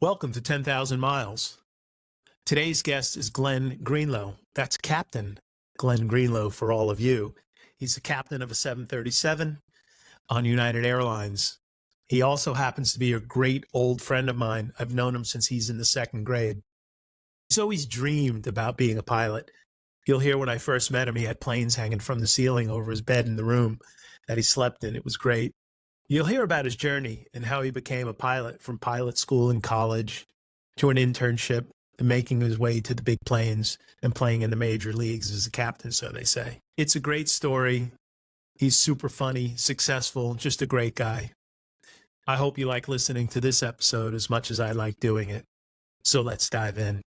Welcome to 10,000 Miles. Today's guest is Glen Greenlow. That's Captain Glen Greenlow for all of you. He's the captain of a 737 on United Airlines. He also happens to be a great old friend of mine. I've known him since he's in the second grade. He's always dreamed about being a pilot. You'll hear when I first met him, he had planes hanging from the ceiling over his bed in the room that he slept in. It was great. You'll hear about his journey and how he became a pilot from pilot school in college to an internship and making his way to the big planes and playing in the major leagues as a captain, so they say. It's a great story. He's super funny, successful, just a great guy. I hope you like listening to this episode as much as I like doing it. So let's dive in.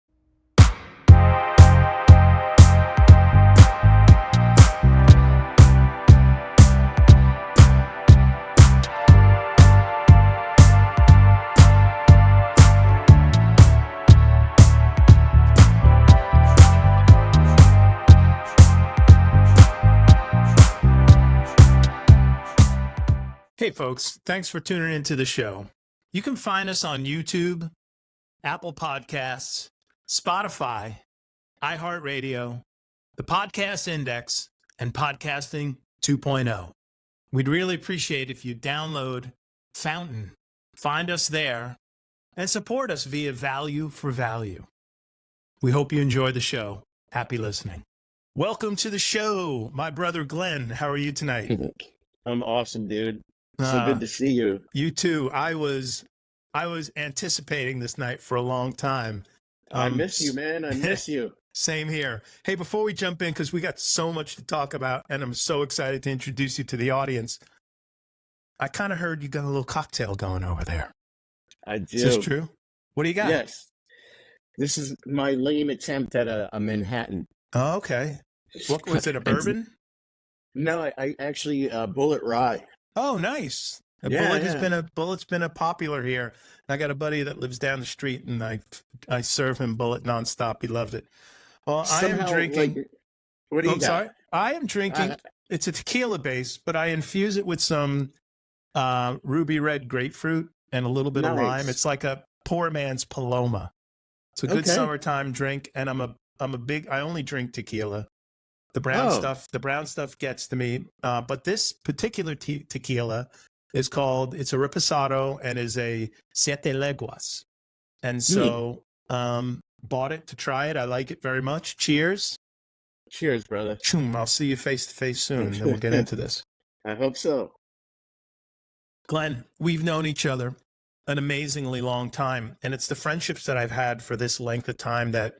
Hey folks, thanks for tuning into the show. You can find us on YouTube, Apple Podcasts, Spotify, iHeartRadio, the Podcast Index, and Podcasting 2.0. We'd really appreciate if you download Fountain, find us there, and support us via Value for Value. We hope you enjoy the show. Happy listening. Welcome to the show, my brother Glen. How are you tonight? I'm awesome, dude. So good to see you. You too. I was anticipating this night for a long time. I miss you, man. I miss you. Same here. Hey, before we jump in, because we got so much to talk about, and I'm so excited to introduce you to the audience. I kind of heard you got a little cocktail going over there. I do. Is this true? What do you got? Yes. This is my lame attempt at a Manhattan. Oh, okay. What was it? A bourbon? No, I actually Bullet Rye. Oh, nice. Bullet's been a popular here. I got a buddy that lives down the street, and I serve him Bullet nonstop. He loved it. Well, Somehow, I am drinking. What do you got? Sorry. I am drinking. It's a tequila base, but I infuse it with some ruby red grapefruit and a little bit of lime. It's like a poor man's Paloma. It's a good summertime drink, and I only drink tequila. The brown stuff gets to me. But this particular tequila is it's a reposado and is a siete leguas. And so, bought it to try it. I like it very much. Cheers. Cheers, brother. I'll see you face to face soon, and then we'll get into this. I hope so. Glen, we've known each other an amazingly long time, and it's the friendships that I've had for this length of time that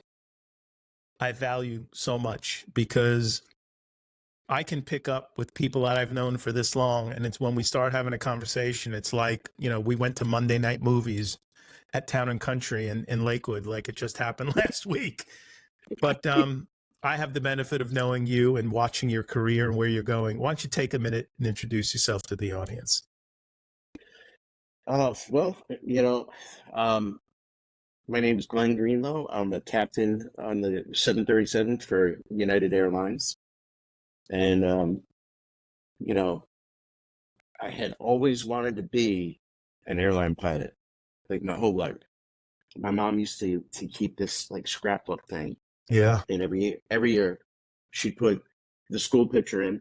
I value so much, because I can pick up with people that I've known for this long. And it's when we start having a conversation, it's like, we went to Monday night movies at Town and Country in Lakewood, like it just happened last week. But I have the benefit of knowing you and watching your career and where you're going. Why don't you take a minute and introduce yourself to the audience? Well, my name is Glen Greenlow. I'm the captain on the 737 for United Airlines. And, I had always wanted to be an airline pilot, like my whole life. My mom used to keep this like scrapbook thing. Yeah. And every year she'd put the school picture in,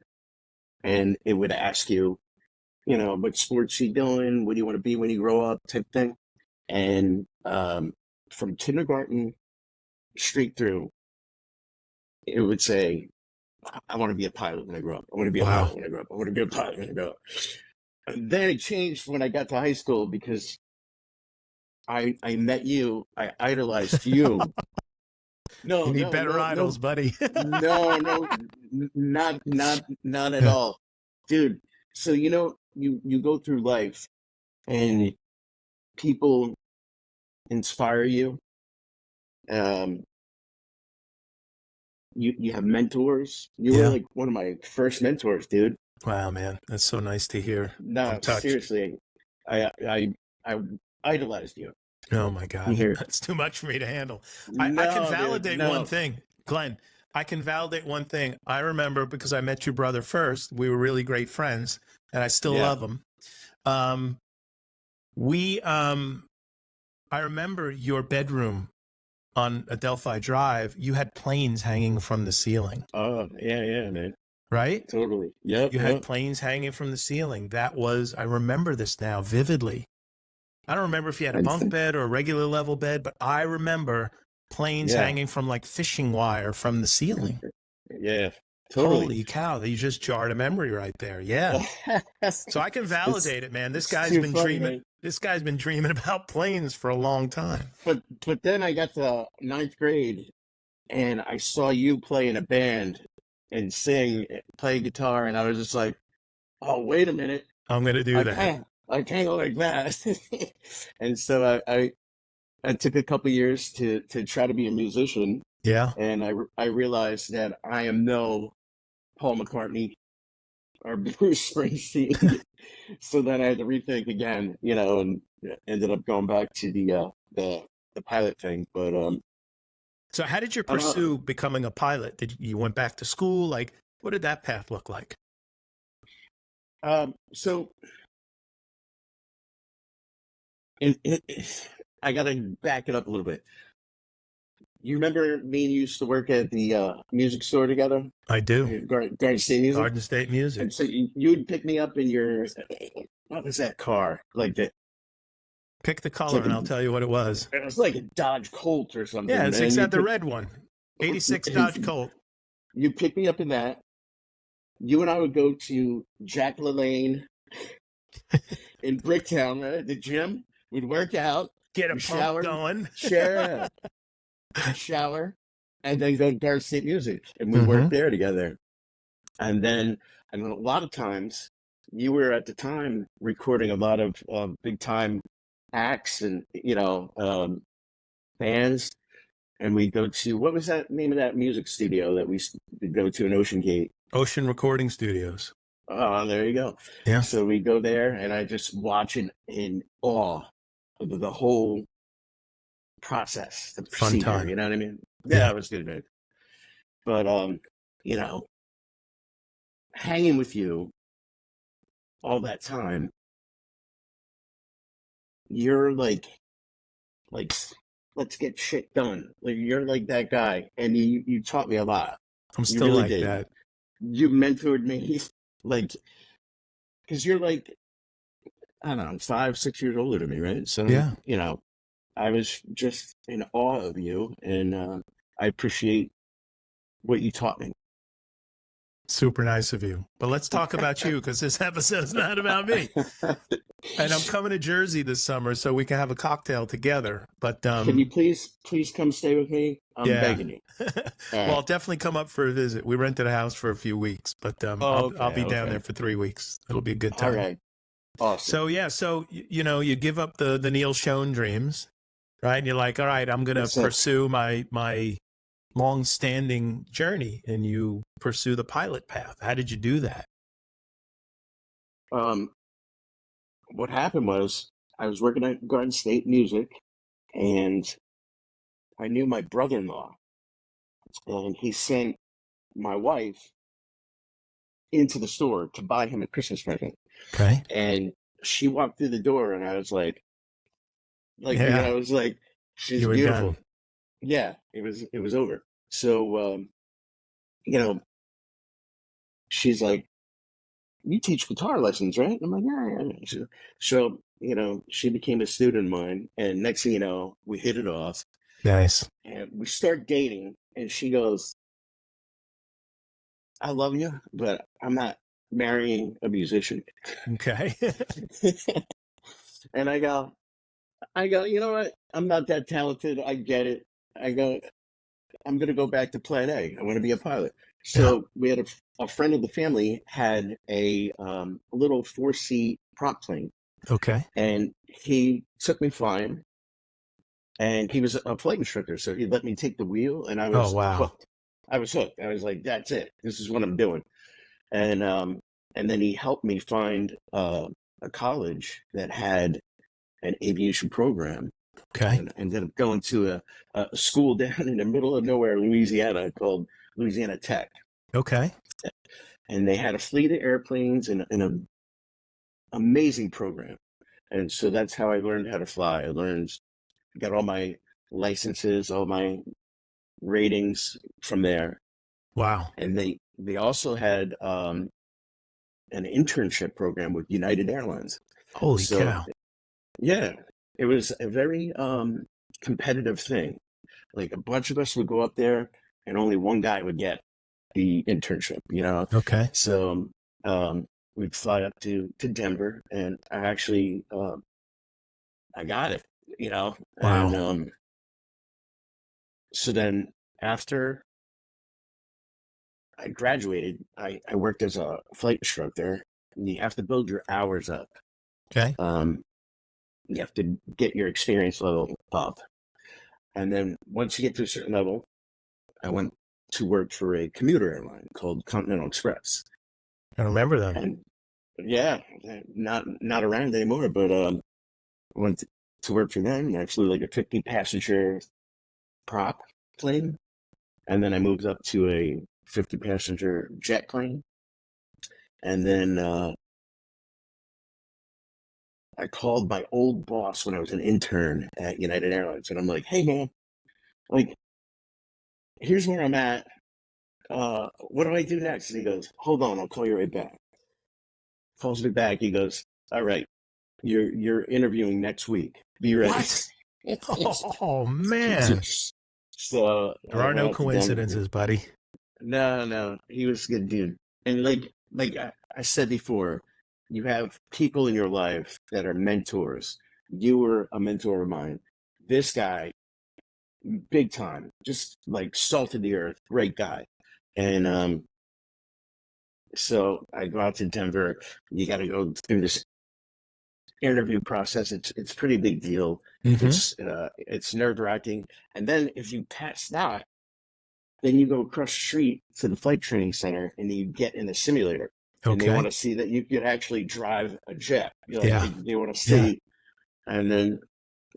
and it would ask you, what sports you doing? What do you want to be when you grow up, type thing. And, from kindergarten straight through, it would say, I want to be a pilot when I grow up. I want to be a pilot when I grow up. I want to be a pilot when I grow up. And then it changed when I got to high school, because I met you. I idolized you. You need better idols, buddy. No, not at all. Dude, so, you go through life and people inspire you. You have mentors. You were like one of my first mentors, dude. Wow, man, that's so nice to hear. No, seriously, I idolized you. Oh my God, that's too much for me to handle. I can validate one thing, Glen. I can validate one thing. I remember, because I met your brother first. We were really great friends, and I still love him. I remember your bedroom on Adelphi Drive. You had planes hanging from the ceiling, Oh, yeah, man. right? Totally. Yep, You had yep. planes hanging from the ceiling. That was, I remember this now vividly. I don't remember if you had a bunk bed or a regular level bed, but I remember planes Yeah. hanging from like fishing wire from the ceiling. Yeah, totally. Holy cow, you just jarred a memory right there. Yeah. So I can validate it, man. This it's guy's too been funny, dreaming. man. This guy's been dreaming about planes for a long time. But then I got to ninth grade and I saw you play in a band and sing, play guitar, and I was just like, oh, wait a minute. I'm going to do that. I can't go like that. And so I took a couple years to try to be a musician, Yeah. and I realized that I am no Paul McCartney or Bruce Springsteen. So then I had to rethink again, and ended up going back to the pilot thing. But So how did you pursue becoming a pilot? Did you went back to school? Like, what did that path look like? So I got to back it up a little bit. You remember me and you used to work at the music store together? I do. Garden State Music. Garden State Music. And so you'd pick me up in your, what was that car? Like that. Pick the color and I'll tell you what it was. It was like a Dodge Colt or something. Yeah, it's exactly the red one. 86 Dodge Colt. You pick me up in that. You and I would go to Jack LaLanne in Bricktown, right? At the gym. We'd work out. Get a pump going. Shower. And then go to Garden State Music. And we worked there together. And then, a lot of times, you were at the time recording a lot of big time acts and, bands. And we go to, what was that name of that music studio that we go to in Ocean Gate? Ocean Recording Studios. Oh, there you go. Yeah. So we go there and I just watch it in awe of the whole process, the procedure, Fun time. you know what I mean? Yeah, it was good, man. But, hanging with you all that time, you're like, let's get shit done. Like, you're like that guy. And you taught me a lot. I'm still really like that. You mentored me, like, because you're like, I don't know, 5, 6 years older than me, right? So, yeah. I was just in awe of you, and I appreciate what you taught me. Super nice of you. But let's talk about you, because this episode's not about me. And I'm coming to Jersey this summer so we can have a cocktail together. But can you please come stay with me? I'm begging you. Well, I'll definitely come up for a visit. We rented a house for a few weeks, but I'll be down there for 3 weeks. It'll be a good time. All right. Awesome. So you give up the Neil Schoen dreams, right? And you're like, all right, I'm going to pursue my long-standing journey, and you pursue the pilot path. How did you do that? What happened was I was working at Garden State Music, and I knew my brother-in-law, and he sent my wife into the store to buy him a Christmas present. Okay. And she walked through the door, and I was like, I was like, she's beautiful. Done. Yeah, it was over. So, she's like, you teach guitar lessons, right? I'm like, yeah. So, she became a student of mine, and next thing you know, we hit it off. Nice. And we start dating, and she goes, I love you, but I'm not marrying a musician. Okay. And I go, you know what? I'm not that talented. I get it. I go, I'm going to go back to plan A. I want to be a pilot. So we had a friend of the family had a little 4-seat prop plane. Okay. And he took me flying, and he was a flight instructor. So he let me take the wheel, and I was hooked. I was hooked. I was like, that's it. This is what I'm doing. And then he helped me find a college that had an aviation program. Okay. And ended up going to a school down in the middle of nowhere, Louisiana, called Louisiana Tech. Okay. And they had a fleet of airplanes and an amazing program. And so that's how I learned how to fly. I learned got all my licenses, all my ratings from there. Wow. And they also had an internship program with United Airlines. Holy So cow. yeah, it was a very competitive thing. Like a bunch of us would go up there, and only one guy would get the internship. Okay. So we'd fly up to Denver, and I actually I got it. And Wow. so then after I graduated, I worked as a flight instructor. And you have to build your hours up. Okay. You have to get your experience level up. And then once you get to a certain level, I went to work for a commuter airline called Continental Express. I remember them. And yeah, not around anymore, but went to work for them. I flew like a 50 passenger prop plane. And then I moved up to a 50 passenger jet plane. And then I called my old boss when I was an intern at United Airlines, and I'm like, "Hey, man, like, here's where I'm at. What do I do next?" And he goes, "Hold on, I'll call you right back." Calls me back. He goes, "All right, you're interviewing next week. Be ready." What? Oh, man. So There I are went no out to Denver. coincidences, buddy. No, he was a good dude. And like I said before, you have people in your life that are mentors. You were a mentor of mine. This guy, big time, just like salt of the earth, great guy. And so I go out to Denver. You got to go through this interview process. It's a pretty big deal. Mm-hmm. It's nerve wracking. And then if you pass that, then you go across the street to the flight training center and you get in the simulator. And they Okay. want to see that you could actually drive a jet. Yeah. They want to Yeah. see. And then,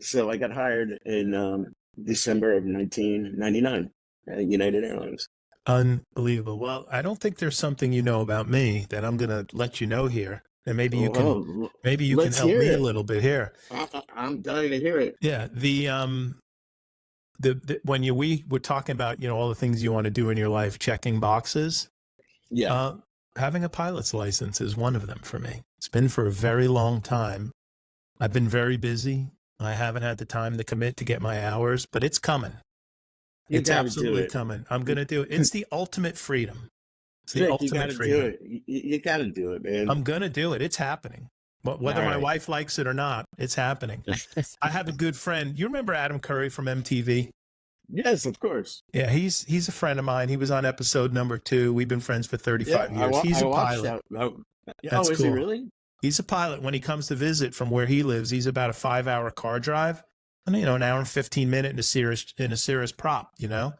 so I got hired in December of 1999 at United Airlines. Unbelievable. Well, I don't think there's something you know about me that I'm going to let you know here. And maybe you can Well, let's help hear me a it. little bit here. I'm dying to hear it. Yeah. When we were talking about, all the things you want to do in your life, checking boxes, Yeah. having a pilot's license is one of them for me. It's been for a very long time. I've been very busy. I haven't had the time to commit to get my hours, but it's coming. You It's got to do absolutely it. coming. I'm going to do it. It's the ultimate freedom. It's the Vic, you got ultimate to do freedom. it. You got to do it, man. I'm going to do it. It's happening. Whether my wife likes it or not, it's happening. I have a good friend. You remember Adam Curry from MTV? Yes, of course. Yeah, he's a friend of mine. He was on episode number 2. We've been friends for 35 years. He's a pilot. That's is cool. he really? He's a pilot. When he comes to visit from where he lives, he's about a 5-hour car drive, and an hour and 15 minute in a Cirrus prop, Yeah.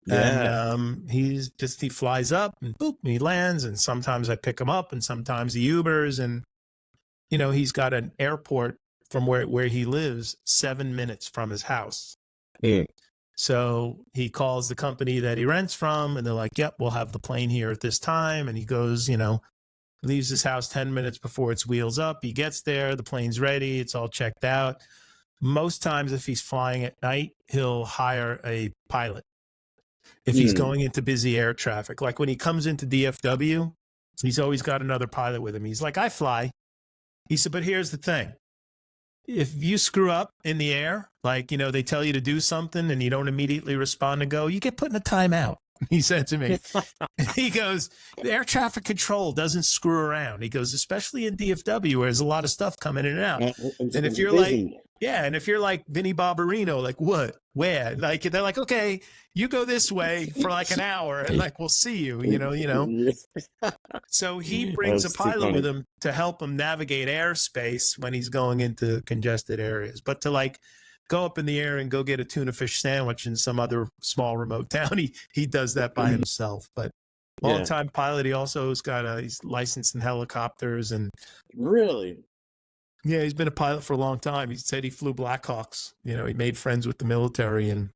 And he flies up and boop, he lands, and sometimes I pick him up, and sometimes he Ubers, and he's got an airport from where he lives 7 minutes from his house. Yeah. So he calls the company that he rents from, and they're like, "Yep, we'll have the plane here at this time." And he goes, leaves his house 10 minutes before it's wheels up. He gets there, the plane's ready, it's all checked out. Most times, if he's flying at night, he'll hire a pilot. If he's going into busy air traffic, like when he comes into DFW, he's always got another pilot with him. He's like, "I fly." He said, "But here's the thing. If you screw up in the air, like, they tell you to do something and you don't immediately respond and go, you get put in a timeout." He said to me, he goes, "The air traffic control doesn't screw around." He goes, "Especially in DFW where there's a lot of stuff coming in and out." And if you're and if you're like Vinny Barbarino, like, "What? Where?" Like, they're like, "Okay, you go this way for like an hour and like, we'll see you, So he brings a pilot with him to help him navigate airspace when he's going into congested areas. But to like go up in the air and go get a tuna fish sandwich in some other small remote town, he does that by himself. But long-time pilot, he also has he's licensed in helicopters. And really? Yeah, he's been a pilot for a long time. He said he flew Blackhawks. He made friends with the military and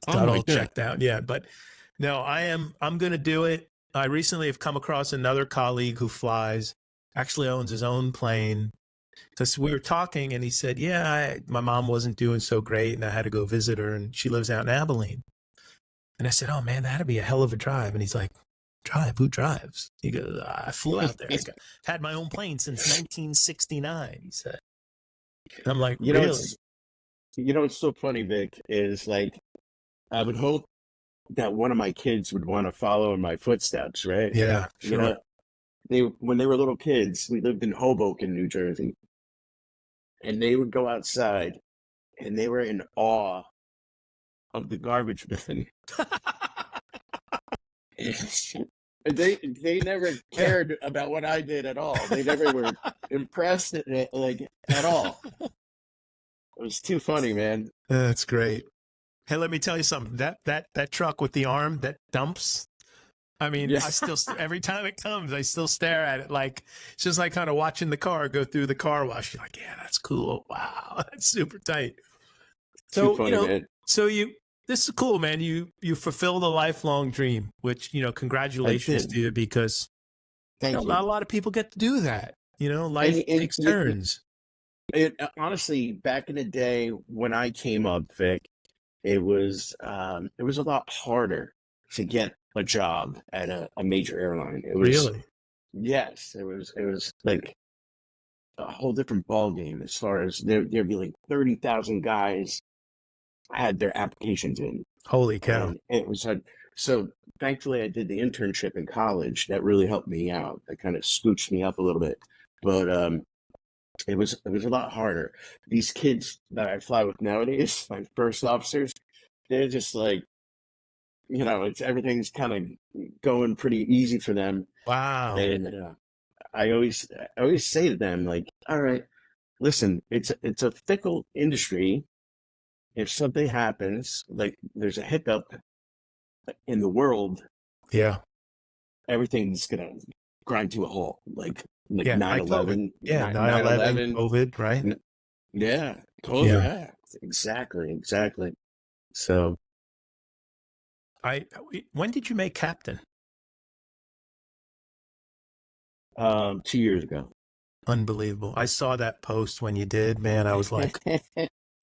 got all checked out. Yeah, but no, I'm going to do it. I recently have come across another colleague who flies, actually owns his own plane. Because we were talking and he said, yeah, my mom wasn't doing so great and I had to go visit her and she lives out in Abilene. And I said, oh man, that'd be a hell of a drive. And he's like, drive? Who drives? He goes, I flew out there. Had my own plane since 1969, he said. And I'm like, really? What's so funny, Vic, is like, I would hope that one of my kids would want to follow in my footsteps, right? Yeah, sure. When they were little kids, we lived in Hoboken, New Jersey, and they would go outside and they were in awe of the garbage bin. They never cared about what I did at all. They never were impressed at all. It was too funny, man. That's great. Hey, let me tell you something. That truck with the arm that dumps. I mean, yeah. I still every time it comes, I still stare at it like it's just like kind of watching the car go through the car wash. You're like, yeah, that's cool. Wow, that's super tight. So funny, man. This is cool, man. You fulfilled a lifelong dream, which congratulations to you because not a lot of people get to do that. Life takes turns. Honestly, back in the day when I came up, Vic, it was a lot harder to get a job at a major airline. It was really, yes, it was like a whole different ball game as far as there'd be like 30,000 guys had their applications in. Holy cow! And it was so. Thankfully, I did the internship in college. That really helped me out. That kind of scooched me up a little bit, but it was a lot harder. These kids that I fly with nowadays, like first officers, they're just like, everything's kind of going pretty easy for them. Wow. And I always say to them, like, all right, listen, it's a fickle industry. If something happens, like there's a hiccup in the world, yeah, everything's gonna grind to a halt. Like 9/11, 9/11, COVID, right? Yeah, COVID. Yeah, exactly. So, when did you make captain? 2 years ago. Unbelievable. I saw that post when you did, man. I was like,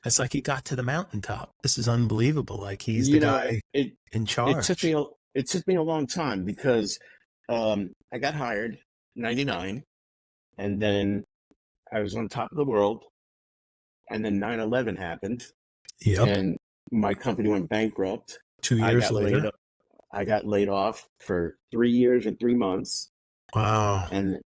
it's like he got to the mountaintop. This is unbelievable. Like he's the guy in charge. It took me a long time because I got hired in 99 and then I was on top of the world and then 9/11 happened. Yep. And my company went bankrupt. 2 years later. I got laid off for 3 years and 3 months. Wow. And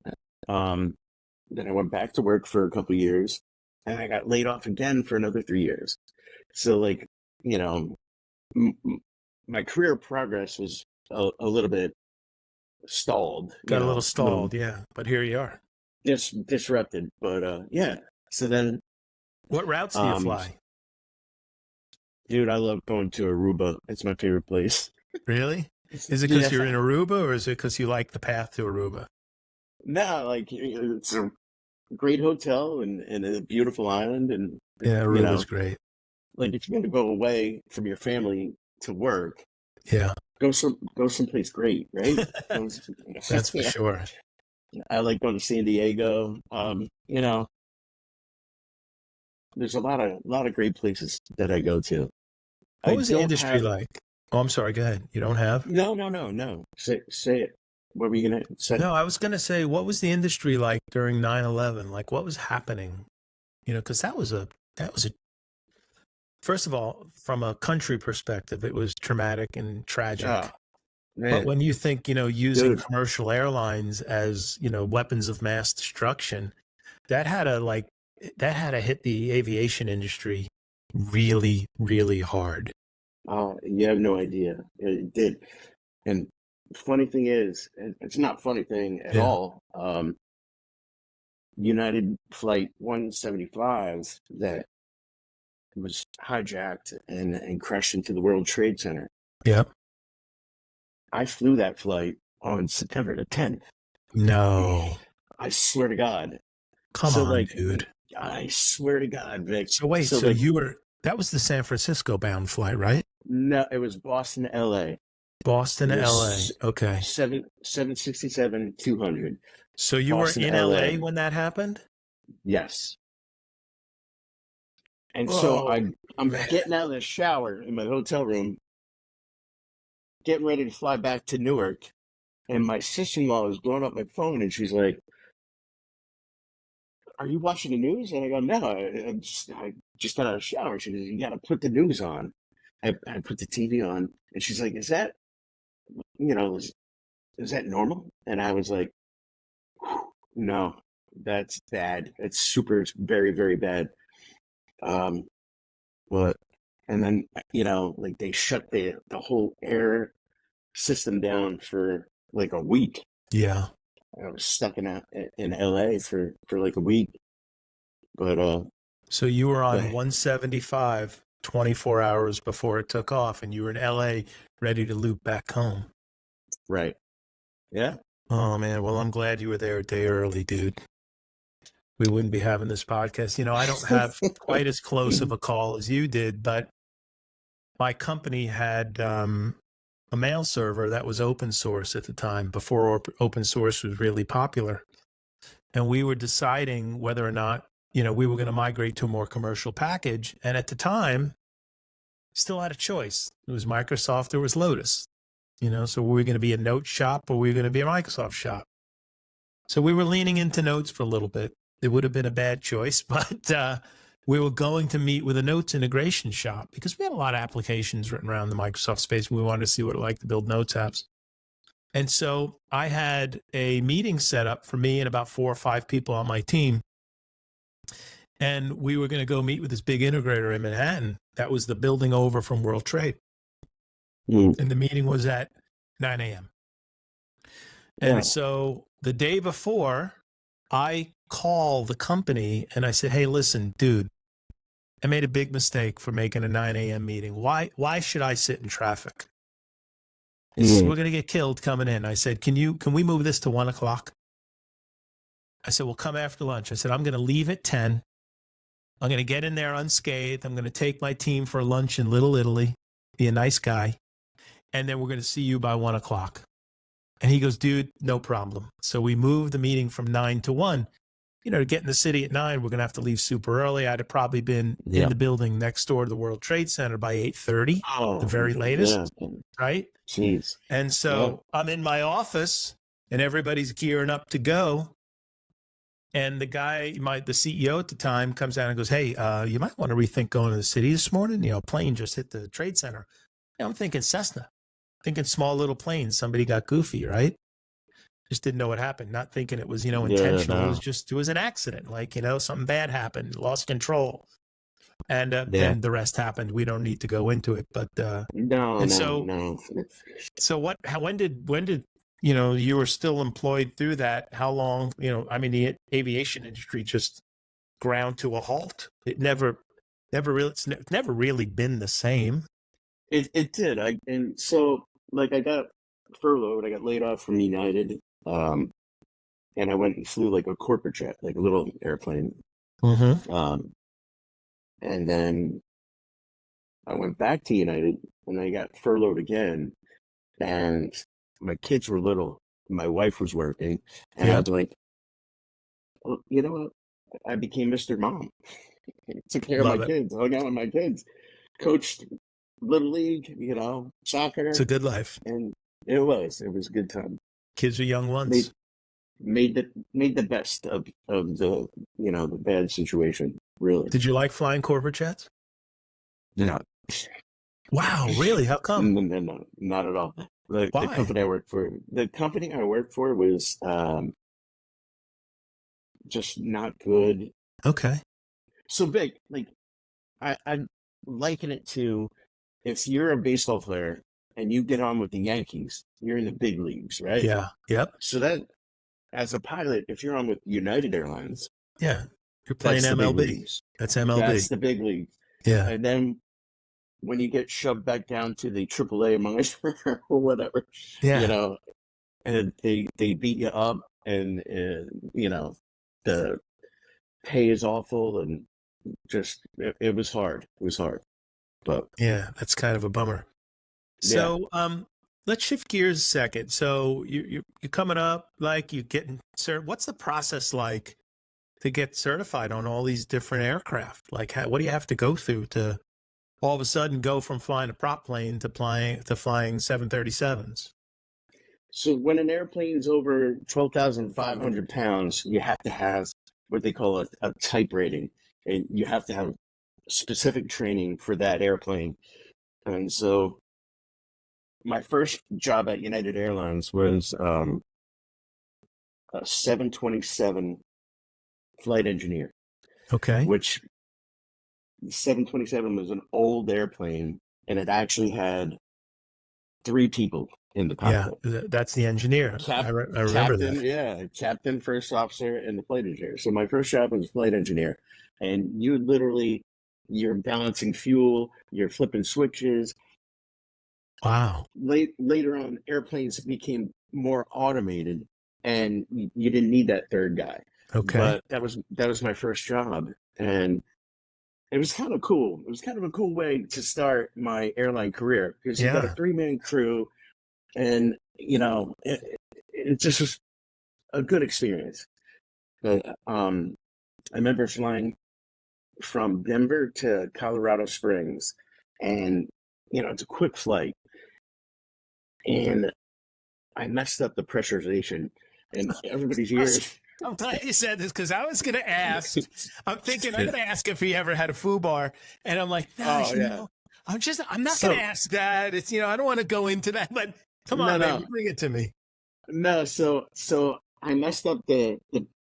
then I went back to work for a couple of years and I got laid off again for another 3 years. So like, my career progress was a little bit stalled. Got a little stalled, yeah. But here you are. Just disrupted. But yeah. So then. What routes do you fly? Dude, I love going to Aruba. It's my favorite place. Really? Is it because you're in Aruba or is it because you like the path to Aruba? No, like it's a great hotel and a beautiful island. And yeah, Aruba's great. Like if you're going to go away from your family to work, yeah, go someplace great, right? That's for sure. I like going to San Diego. There's a lot of great places that I go to. What was the industry like? Oh, I'm sorry. Go ahead. You don't have? No. Say it. What were you going to say? No, I was going to say, what was the industry like during 9/11? Like, what was happening? Because that was a. First of all, from a country perspective, it was traumatic and tragic. But when you think, using commercial airlines as, weapons of mass destruction, that had to hit the aviation industry really, really hard. You have no idea. It did. And the funny thing is, it's not a funny thing at all. United Flight 175 that was hijacked and crashed into the World Trade Center. Yep. I flew that flight on September the 10th. No. I swear to God. Come on, dude. I swear to God, Vic. So wait, that was the San Francisco bound flight, right? No, it was Boston, LA. Boston, LA. Okay. 767-200. So you Boston, were in LA when that happened? Yes. And so Oh, I'm man. getting out of the shower in my hotel room, getting ready to fly back to Newark, and my sister-in-law is blowing up my phone, and she's like, "Are you watching the news?" And I go, "No, I just got out of the shower." She goes, "You got to put the news on." I put the TV on, and she's like, "Is that you know is that normal?" And I was like, "No, that's bad. It's very very bad." Um, but and then like they shut the whole air system down for like a week. Yeah. I was stuck in LA for like a week. But So you were on the 175 24 hours before it took off, and you were in LA ready to loop back home. right. Yeah. Oh, man. Well, I'm glad you were there a day early, dude. We wouldn't be having this podcast. I don't have quite as close of a call as you did, but my company had a mail server that was open source at the time, before open source was really popular. And we were deciding whether or not, we were going to migrate to a more commercial package. And at the time, still had a choice. It was Microsoft, there was Lotus, so were we going to be a Note shop or were we going to be a Microsoft shop? So we were leaning into Notes for a little bit. It would have been a bad choice, but we were going to meet with a Notes integration shop because we had a lot of applications written around the Microsoft space. We wanted to see what it like to build Notes apps. And so I had a meeting set up for me and about 4 or 5 people on my team. And we were going to go meet with this big integrator in Manhattan. That was the building over from World Trade. Mm. And the meeting was at 9 a.m. And Yeah. so the day before, I call the company and I said, "Hey, listen, dude, I made a big mistake for making a 9 a.m. meeting. Why should I sit in traffic? We're going to get killed coming in." I said, can we move this to 1 o'clock? I said, "We'll come after lunch." I said, "I'm going to leave at 10. I'm going to get in there unscathed. I'm going to take my team for lunch in Little Italy, be a nice guy. And then we're going to see you by 1 o'clock. And he goes, "Dude, no problem." So we moved the meeting from 9 to 1. To get in the city at 9, we're going to have to leave super early. I'd have probably been in the building next door to the World Trade Center by 8:30, the very latest, Yeah. right? Jeez. And so I'm in my office and everybody's gearing up to go. And the guy, the CEO at the time, comes down and goes, "Hey, you might want to rethink going to the city this morning. Plane just hit the Trade Center." I'm thinking Cessna, thinking small little plane. Somebody got goofy, right? Just didn't know what happened. Not thinking it was, intentional. No. It was an accident. Like, something bad happened, lost control. And Yeah. then the rest happened. We don't need to go into it. But, No. So when did, you were still employed through that? How long, the aviation industry just ground to a halt. It's never really been the same. It did. So like I got furloughed. I got laid off from United. And I went and flew like a corporate jet, like a little airplane. Mm-hmm. And then I went back to United and I got furloughed again. And my kids were little. My wife was working. And I was like, well, you know what? I became Mr. Mom. Took care of my kids, hung out with my kids, coached Little League, soccer. It's a good life. And it was a good time. Kids are young ones. Made the best of the the bad situation. Really. Did you like flying corporate jets? No. Wow, really? How come? No, not at all. The company I worked for was just not good. Okay. So big, like I liken it to if you're a baseball player and you get on with the Yankees, you're in the big leagues, right? Yeah. Yep. So that as a pilot, if you're on with United Airlines, yeah, you're playing MLB. That's MLB. That's the big league. Yeah. And then when you get shoved back down to the AAA minor or whatever, and they beat you up, and the pay is awful, and just it was hard. It was hard, but yeah, that's kind of a bummer. So, let's shift gears a second. So you're coming up, like you getting served. What's the process like to get certified on all these different aircraft? Like, what do you have to go through to all of a sudden go from flying a prop plane to flying 737s? So when an airplane's over 12,500 pounds, you have to have what they call a type rating, and you have to have specific training for that airplane. And so my first job at United Airlines was a 727 flight engineer, Okay. which 727 was an old airplane, and it actually had 3 people in the Yeah, cockpit. that's the engineer. I remember Captain, that. yeah, captain, first officer, and the flight engineer. So my first job was flight engineer, and you're balancing fuel, you're flipping switches. Wow. Later on, airplanes became more automated, and you didn't need that third guy. Okay. But that was my first job, and it was kind of cool. It was kind of a cool way to start my airline career, because you got a Yeah. 3-man crew, and it just was a good experience. But I remember flying from Denver to Colorado Springs, and it's a quick flight, and I messed up the pressurization, and everybody's ears. I'm glad you said this, because I was going to ask. I'm thinking I'm going to ask if he ever had a foo bar, and I'm like, no, Oh, yeah. I'm not going to ask that. It's I don't want to go into that, but come on, No. baby, bring it to me. No, so I messed up the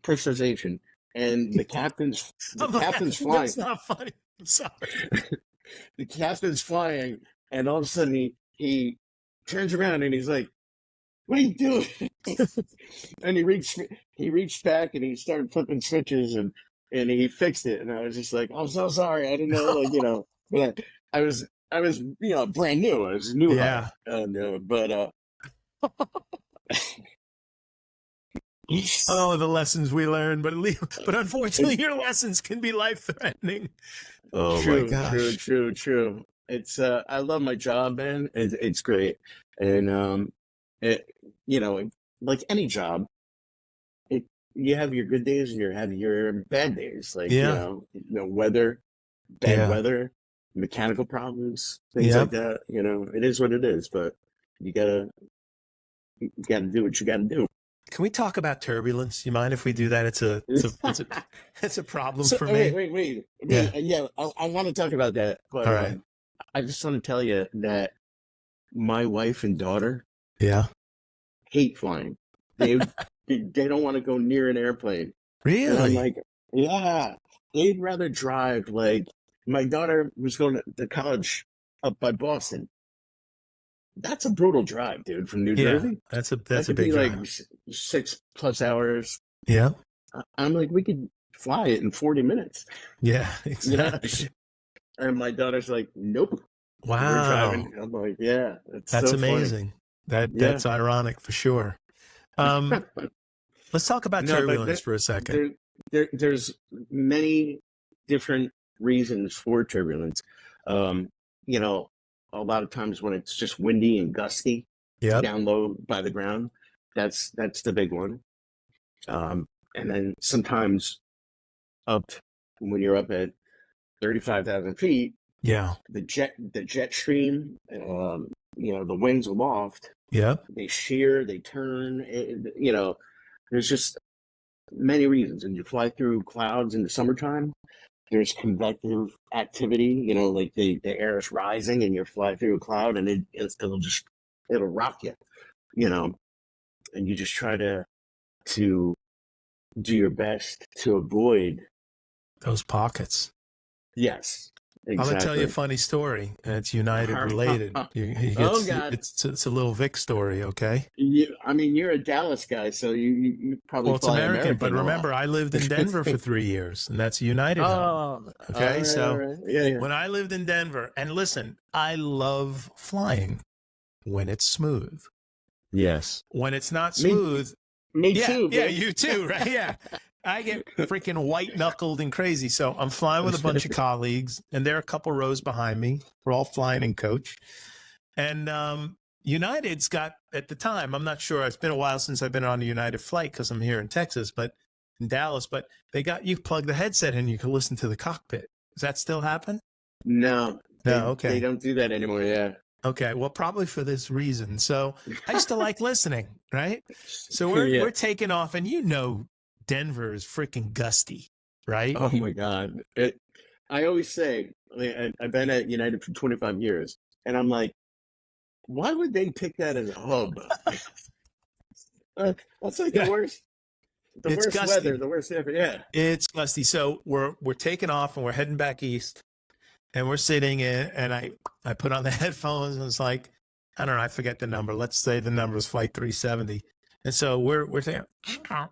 pressurization, and the captain's flying. That's not funny. I'm sorry. The captain's flying, and all of a sudden he turns around and he's like, "What are you doing?" And he reached back and he started flipping switches, and he fixed it. And I was just like, "I'm so sorry, I didn't know." But I was brand new. I was new. Yeah. But Oh, the lessons we learn, but unfortunately, your lessons can be life-threatening. Oh my gosh. True. It's I love my job, man. It's great, and it like any job, you have your good days and you have your bad days. Like weather, bad weather, mechanical problems, things like that. It is what it is. But you gotta do what you gotta do. Can we talk about turbulence? You mind if we do that? It's a problem for me. Wait. Yeah, I want to talk about that. But all right. I just want to tell you that my wife and daughter hate flying. They don't want to go near an airplane. Really? And I'm like, yeah, they'd rather drive. Like, my daughter was going to college up by Boston. That's a brutal drive, dude, from New Jersey. That's a big drive. Like 6+ hours. Yeah. I'm like, we could fly it in 40 minutes. Yeah, exactly. And my daughter's like, nope. Wow. We're driving. I'm like, yeah. That's so amazing. That's ironic for sure. Let's talk about turbulence for a second. There's many different reasons for turbulence. A lot of times when it's just windy and gusty down low by the ground, that's the big one. And then sometimes when you're up at 35,000 feet, the jet stream, the winds aloft, they shear, they turn, there's just many reasons. And you fly through clouds in the summertime, there's convective activity, like the air is rising and you fly through a cloud, and it'll rock you, and you just try to do your best to avoid those pockets. Yes. Exactly. I'm going to tell you a funny story, and it's United related. God. It's a little Vic story, okay? You're a Dallas guy, so you probably it's American, but remember, I lived in Denver for 3 years, and that's United. Okay, right. When I lived in Denver, and listen, I love flying when it's smooth. Yes. When it's not smooth. Me too. Yeah, you too, right? Yeah. I get freaking white-knuckled and crazy. So I'm flying with a bunch of colleagues, and they're a couple rows behind me. We're all flying in coach. And United's got, at the time, I'm not sure. It's been a while since I've been on a United flight because I'm here in Texas. But in Dallas, but you plug the headset in, you can listen to the cockpit. Does that still happen? No, No, they okay. don't do that anymore. Yeah. Okay, well, probably for this reason. So I used to like listening, right? So Yeah. we're taking off, and Denver is freaking gusty, right? Oh my God. I always say, I've been at United for 25 years, and I'm like, why would they pick that as a hub? That's like Yeah, the it's worst weather, gusty. the worst ever. Yeah. It's gusty. So we're taking off, and we're heading back east, and we're sitting in, and I put on the headphones, and it's like, I don't know, I forget the number. Let's say the number is flight 370. And so we're saying,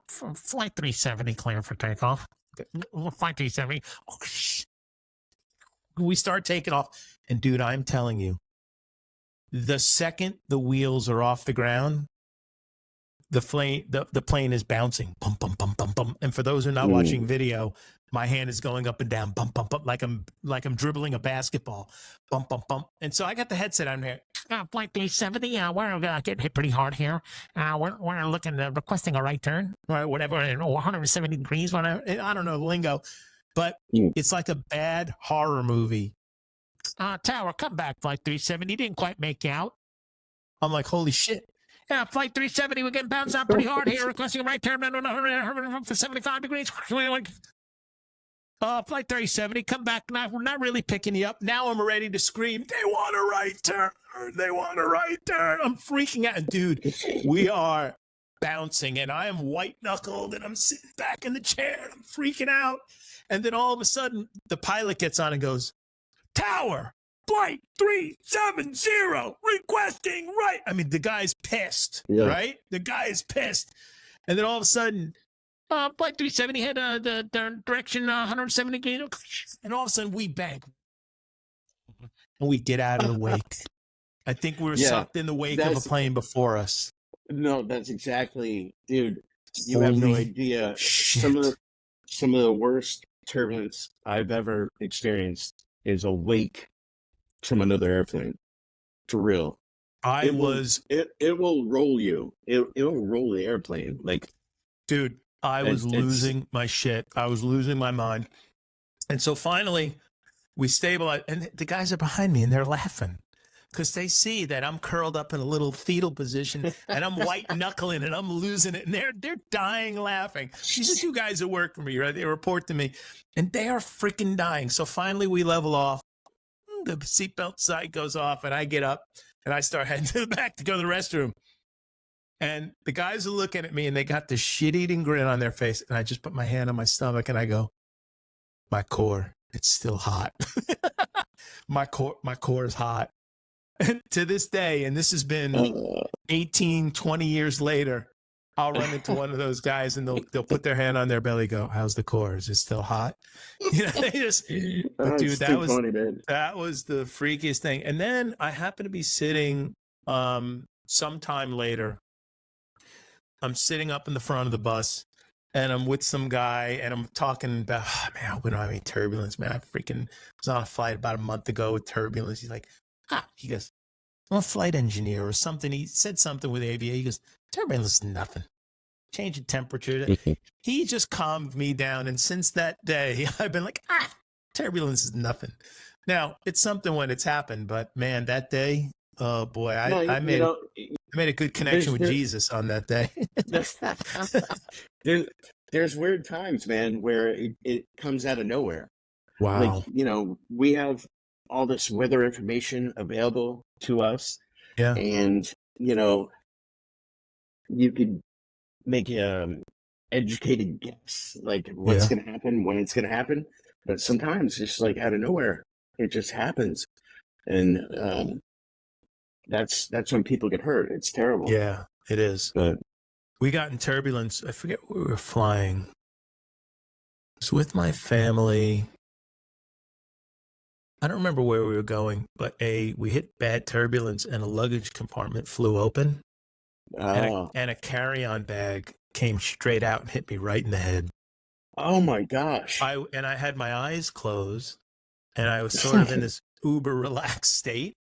flight 370 clear for takeoff. Flight 370. Oh, we start taking off. And dude, I'm telling you, the second the wheels are off the ground, the plane is bouncing. Bum, bum, bum, bum, bum. And for those who are not watching video, my hand is going up and down, bump, bump, bump, like I'm dribbling a basketball, bump, bump, bump. And so I got the headset on there. Flight 370. We're getting hit pretty hard here. We're looking requesting a right turn or whatever, 170 degrees, whatever. I don't know the lingo, but it's like a bad horror movie. Tower, come back, Flight 370. Didn't quite make you out. I'm like, holy shit. Yeah, Flight 370, we're getting bounced out pretty hard here, requesting a right turn for 75 degrees. Flight 370, come back. We're not really picking you up. Now I'm ready to scream, they want a right turn. They want a right turn. I'm freaking out. And dude, we are bouncing, and I am white-knuckled, and I'm sitting back in the chair, and I'm freaking out. And then all of a sudden, the pilot gets on and goes, Tower, Flight 370, requesting right. I mean, the guy's pissed, right? The guy is pissed. And then all of a sudden, Flight 370 had the direction 170 degrees. And all of a sudden, we bank. And we get out of the wake. I think we were sucked in the wake of a plane before us. No, that's exactly, dude. You have no idea. Some of the worst turbulence I've ever experienced is a wake from another airplane. For real. It will roll you. It will roll the airplane. Like, dude, I was losing my shit. I was losing my mind. And so finally we stabilize, and the guys are behind me and they're laughing because they see that I'm curled up in a little fetal position and I'm white knuckling and I'm losing it. And they're dying laughing. These are two guys that work for me, right? They report to me and they are freaking dying. So finally we level off. The seatbelt sight goes off and I get up and I start heading to the back to go to the restroom. And the guys are looking at me and they got this shit-eating grin on their face. And I just put my hand on my stomach and I go, my core, it's still hot. my core is hot. And to this day, and this has been 18, 20 years later, I'll run into one of those guys and they'll put their hand on their belly, go, how's the core? Is it still hot? You know, they just, but dude, that was the freakiest thing. And then I happened to be sitting sometime later. I'm sitting up in the front of the bus and I'm with some guy and I'm talking about, man, we don't have any turbulence, man. I freaking was on a flight about a month ago with turbulence. He's like, he goes, I'm a flight engineer or something. He said something with aviation. He goes, turbulence is nothing. Change in temperature. He just calmed me down. And since that day, I've been like, turbulence is nothing. Now, it's something when it's happened, but man, that day, oh boy, I made a good connection with Jesus on that day. there's weird times, man, where it comes out of nowhere. Wow. Like, we have all this weather information available to us. Yeah. And, you could make an educated guess, like what's going to happen, when it's going to happen. But sometimes it's like out of nowhere, it just happens. And that's when people get hurt. It's terrible. Yeah, it is. But we got in turbulence. I forget where we were flying. It was with my family. I don't remember where we were going, but we hit bad turbulence and a luggage compartment flew open. And a carry-on bag came straight out and hit me right in the head. Oh my gosh. I had my eyes closed and I was sort of in this uber relaxed state.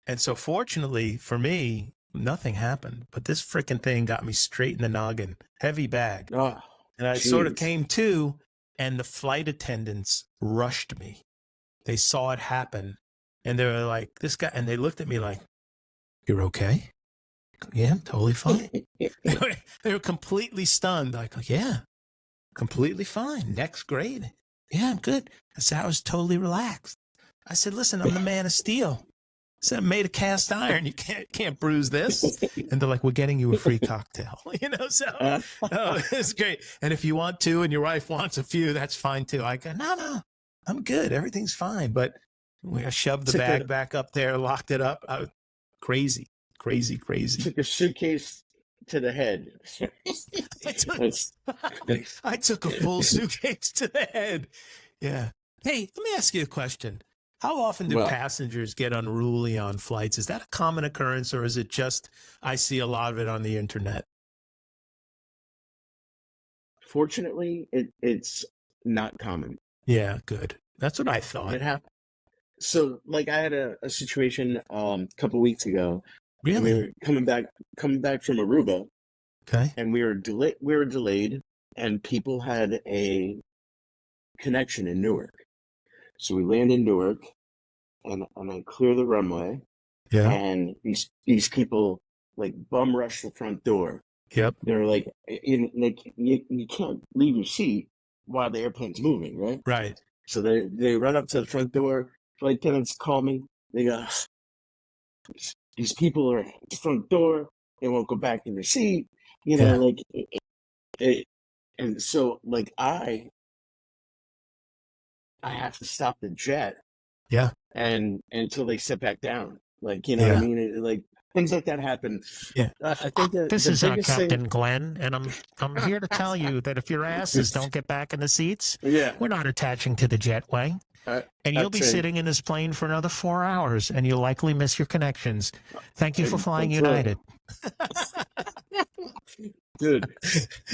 And so fortunately for me, nothing happened, but this freaking thing got me straight in the noggin. Heavy bag. And I sort of Jeez. came to, and the flight attendants rushed me. They saw it happen, and they were like, this guy, and they looked at me like, you're okay? Yeah, I'm totally fine. They were completely stunned. Like, yeah, completely fine. Next grade. Yeah, I'm good. I said, I was totally relaxed. I said, listen, I'm the man of steel. I said, I'm made of cast iron. You can't bruise this. And they're like, we're getting you a free cocktail. So it's great. And if you want to and your wife wants a few, that's fine too. I go, no, I'm good. Everything's fine. But I shoved the bag back up there, locked it up. Crazy. Took a suitcase to the head. I took a full suitcase to the head. Yeah. Hey, let me ask you a question. How often do passengers get unruly on flights? Is that a common occurrence, or is it just I see a lot of it on the internet? Fortunately, it's not common. Yeah, good. That's what I thought. It happened. So, like, I had a situation a couple weeks ago. Really? We were coming back from Aruba. Okay. And we were delayed, and people had a connection in Newark. So we land in Newark, and I clear the runway. Yeah. And these people like bum rush the front door. Yep. They're like, you can't leave your seat while the airplane's moving, right? Right. So they run up to the front door. Flight attendants call me. They go, these people are at the front door. They won't go back in their seat. Like, and so like I have to stop the jet. Yeah. And until they sit back down, like, what I mean? Like, things like that happen. Yeah. I think This the is biggest Captain thing, Glen, and I'm here to tell you that if your asses don't get back in the seats, we're not attaching to the jetway. And you'll be sitting in this plane for another 4 hours, and you'll likely miss your connections. Thank you for flying United. Dude,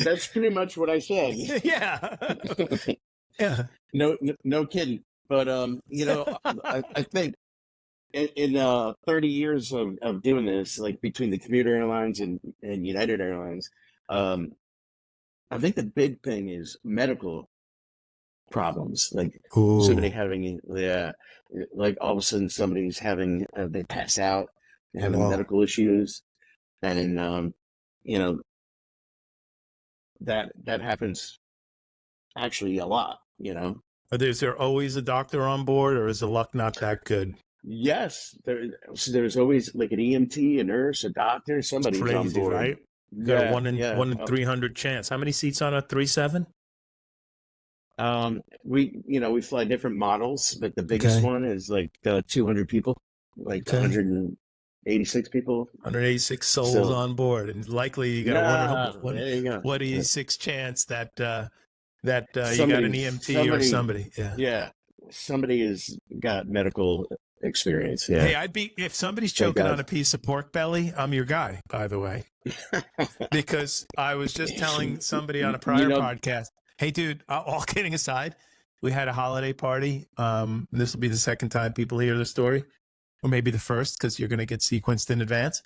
that's pretty much what I said. Yeah. Yeah. No kidding. But I think in 30 years of doing this, like between the commuter airlines and United Airlines, I think the big thing is medical problems. Like somebody having, like all of a sudden somebody's having, they pass out, they're having medical issues. And, that happens actually a lot, Is there always a doctor on board, or is the luck not that good? Yes, there's always like an EMT, a nurse, a doctor, somebody's Crazy, on board. Right? You got a 1 in 300 chance. How many seats on a 37? We fly different models, but the biggest one is like 200 people, like 186 people. 186 souls on board, and likely you got one 186 chance that you got an EMT or somebody. Yeah, somebody has got medical experience. Yeah. Hey, if somebody's choking on a piece of pork belly, I'm your guy, by the way, because I was just telling somebody on a prior podcast. Hey, dude, all kidding aside, we had a holiday party. This will be the second time people hear the story, or maybe the first, because you're going to get sequenced in advance.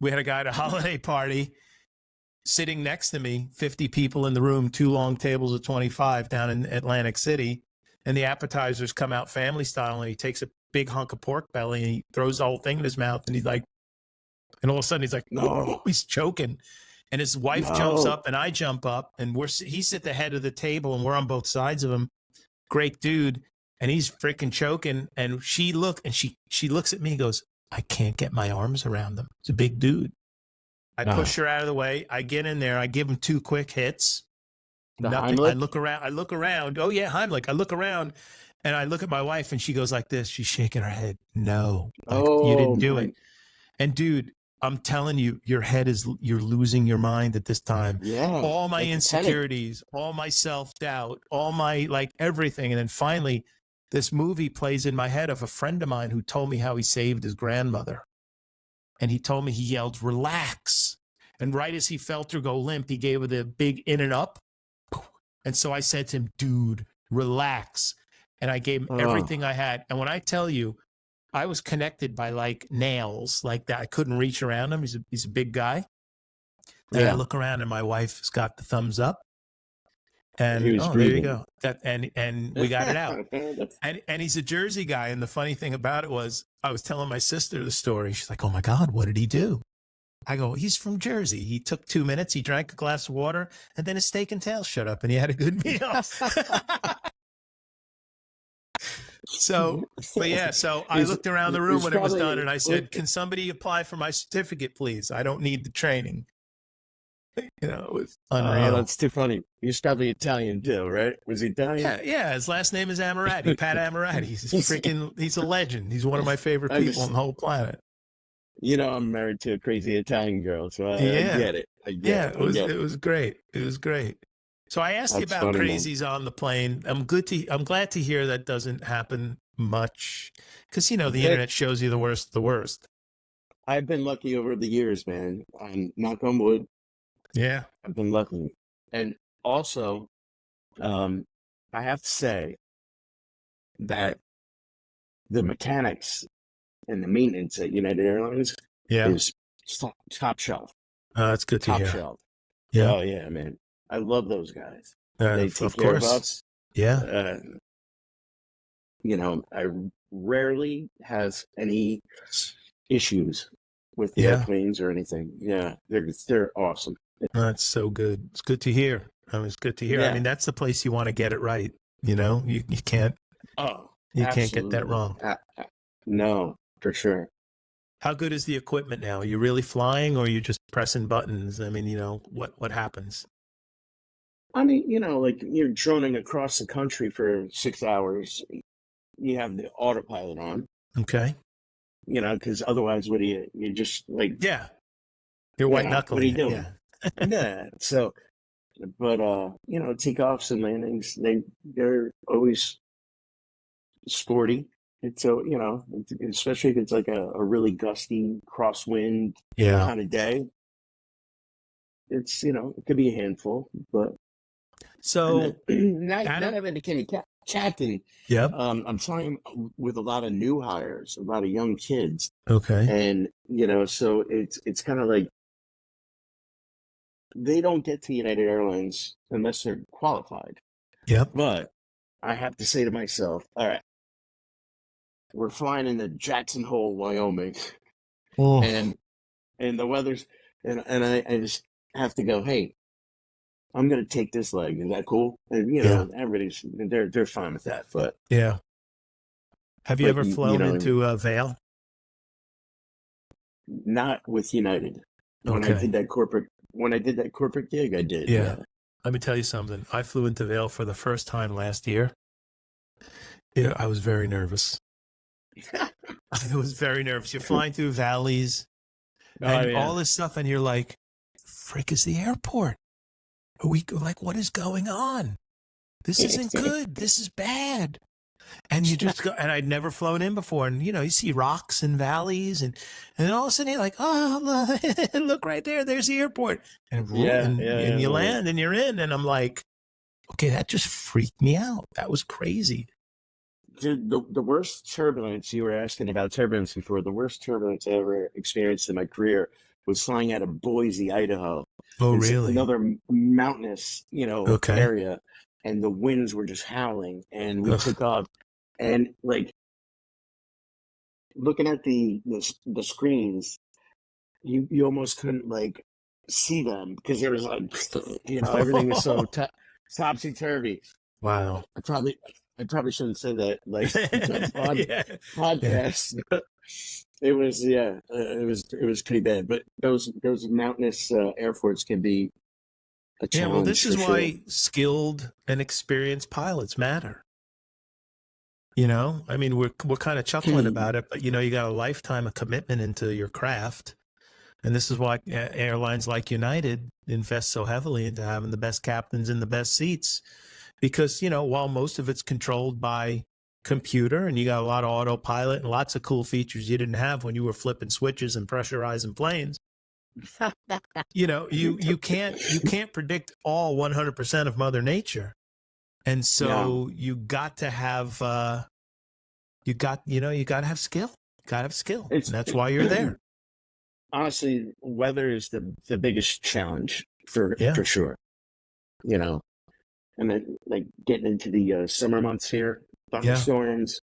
We had a guy at a holiday party sitting next to me, 50 people in the room, 2 long tables of 25 down in Atlantic City. And the appetizers come out family style, and he takes a big hunk of pork belly and he throws the whole thing in his mouth. And he's like, and all of a sudden he's like, no, he's choking. And his wife jumps up and I jump up, and he's at the head of the table and we're on both sides of him. Great dude. And he's freaking choking. And she looks at me and goes, I can't get my arms around him. It's a big dude. I push her out of the way. I get in there. I give him 2 quick hits. Nothing. I look around. Oh yeah, Heimlich. I look around and I look at my wife, and she goes like this. She's shaking her head. No, you didn't do it. And dude, I'm telling you, you're losing your mind at this time. Yeah. All my insecurities, all my self-doubt, all my everything. And then finally, this movie plays in my head of a friend of mine who told me how he saved his grandmother. And he told me he yelled, relax. And right as he felt her go limp, he gave her the big in and up. And so I said to him, dude, relax. And I gave him everything I had. And when I tell you, I was connected by nails like that. I couldn't reach around him. He's a big guy. And I look around and my wife's got the thumbs up. And there you go. And we got it out. And he's a Jersey guy. And the funny thing about it was I was telling my sister the story. She's like, oh my God, what did he do? I go, he's from Jersey. He took 2 minutes. He drank a glass of water and then his steak and tail shut up and he had a good meal. So I looked around the room when it was done and I said, can somebody apply for my certificate, please? I don't need the training. It was unreal. Oh, that's too funny. He's probably Italian too, right? Was he Italian? Yeah. His last name is Amorati, Pat Amorati. He's a legend. He's one of my favorite people on the whole planet. I'm married to a crazy Italian girl, so I get it. It was great. It was great. So I asked you about crazies on the plane. I'm glad to hear that doesn't happen much because, the internet shows you the worst of the worst. I've been lucky over the years, man. Knock on wood. Yeah. I've been lucky. And also, I have to say that the mechanics and the maintenance at United Airlines is top shelf. That's good to hear. Top shelf. Yeah. Oh, yeah, man. I love those guys. They take care of us. Yeah. I rarely has any issues with the airplanes or anything. Yeah, they're awesome. That's so good. It's good to hear. It's good to hear. Yeah. I mean, that's the place you want to get it right. You can't. Oh, you can't get that wrong. No, for sure. How good is the equipment now? Are you really flying, or are you just pressing buttons? I mean, what happens? I mean, like you're droning across the country for 6 hours. You have the autopilot on. Okay. Because otherwise, what do you just like? Yeah. You're white knuckling. What are you doing? Yeah. Yeah. So, but takeoffs and landings, they're always sporty. It's so especially if it's like a really gusty crosswind kind of day. It's it could be a handful, but so not having a Kenny Captain. Yeah. I'm flying with a lot of new hires, a lot of young kids. Okay. And so it's kind of like they don't get to United Airlines unless they're qualified. Yep. But I have to say to myself, all right, we're flying into Jackson Hole, Wyoming, and the weather's and I just have to go, hey, I'm going to take this leg. Is that cool? And, everybody's, they're fine with that. But yeah. Have you ever flown into Vail? Not with United. When I did that corporate gig, I did. Yeah. Let me tell you something. I flew into Vail for the first time last year. I was very nervous. I was very nervous. You're flying through valleys and all this stuff. And you're like, frick is the airport? Are we like, what is going on? This isn't good. This is bad. And you just go, and I'd never flown in before. And, you see rocks and valleys and then all of a sudden you're like, oh, look right there. There's the airport. And you land and you're in. And I'm like, okay, that just freaked me out. That was crazy. Dude, the worst turbulence, you were asking about turbulence before, the worst turbulence I ever experienced in my career was flying out of Boise, Idaho. Oh, it's really? Another mountainous, area. And the winds were just howling. And we took off. And, like, looking at the screens, you almost couldn't, like, see them because there was, like, everything was so topsy-turvy. Wow. I probably shouldn't say that, like, podcast. It was pretty bad. But those mountainous airports can be a challenge. Yeah, well, this is why skilled and experienced pilots matter. I mean, we're kind of chuckling about it, but you got a lifetime of commitment into your craft, and this is why airlines like United invest so heavily into having the best captains in the best seats. Because, while most of it's controlled by computer and you got a lot of autopilot and lots of cool features you didn't have when you were flipping switches and pressurizing planes, you can't predict all 100% of Mother Nature. And so you got to have, you got to have skill. And that's why you're there. honestly, weather is the biggest challenge for Yeah. sure. You know, and then like getting into the summer months here, Yeah. thunderstorms.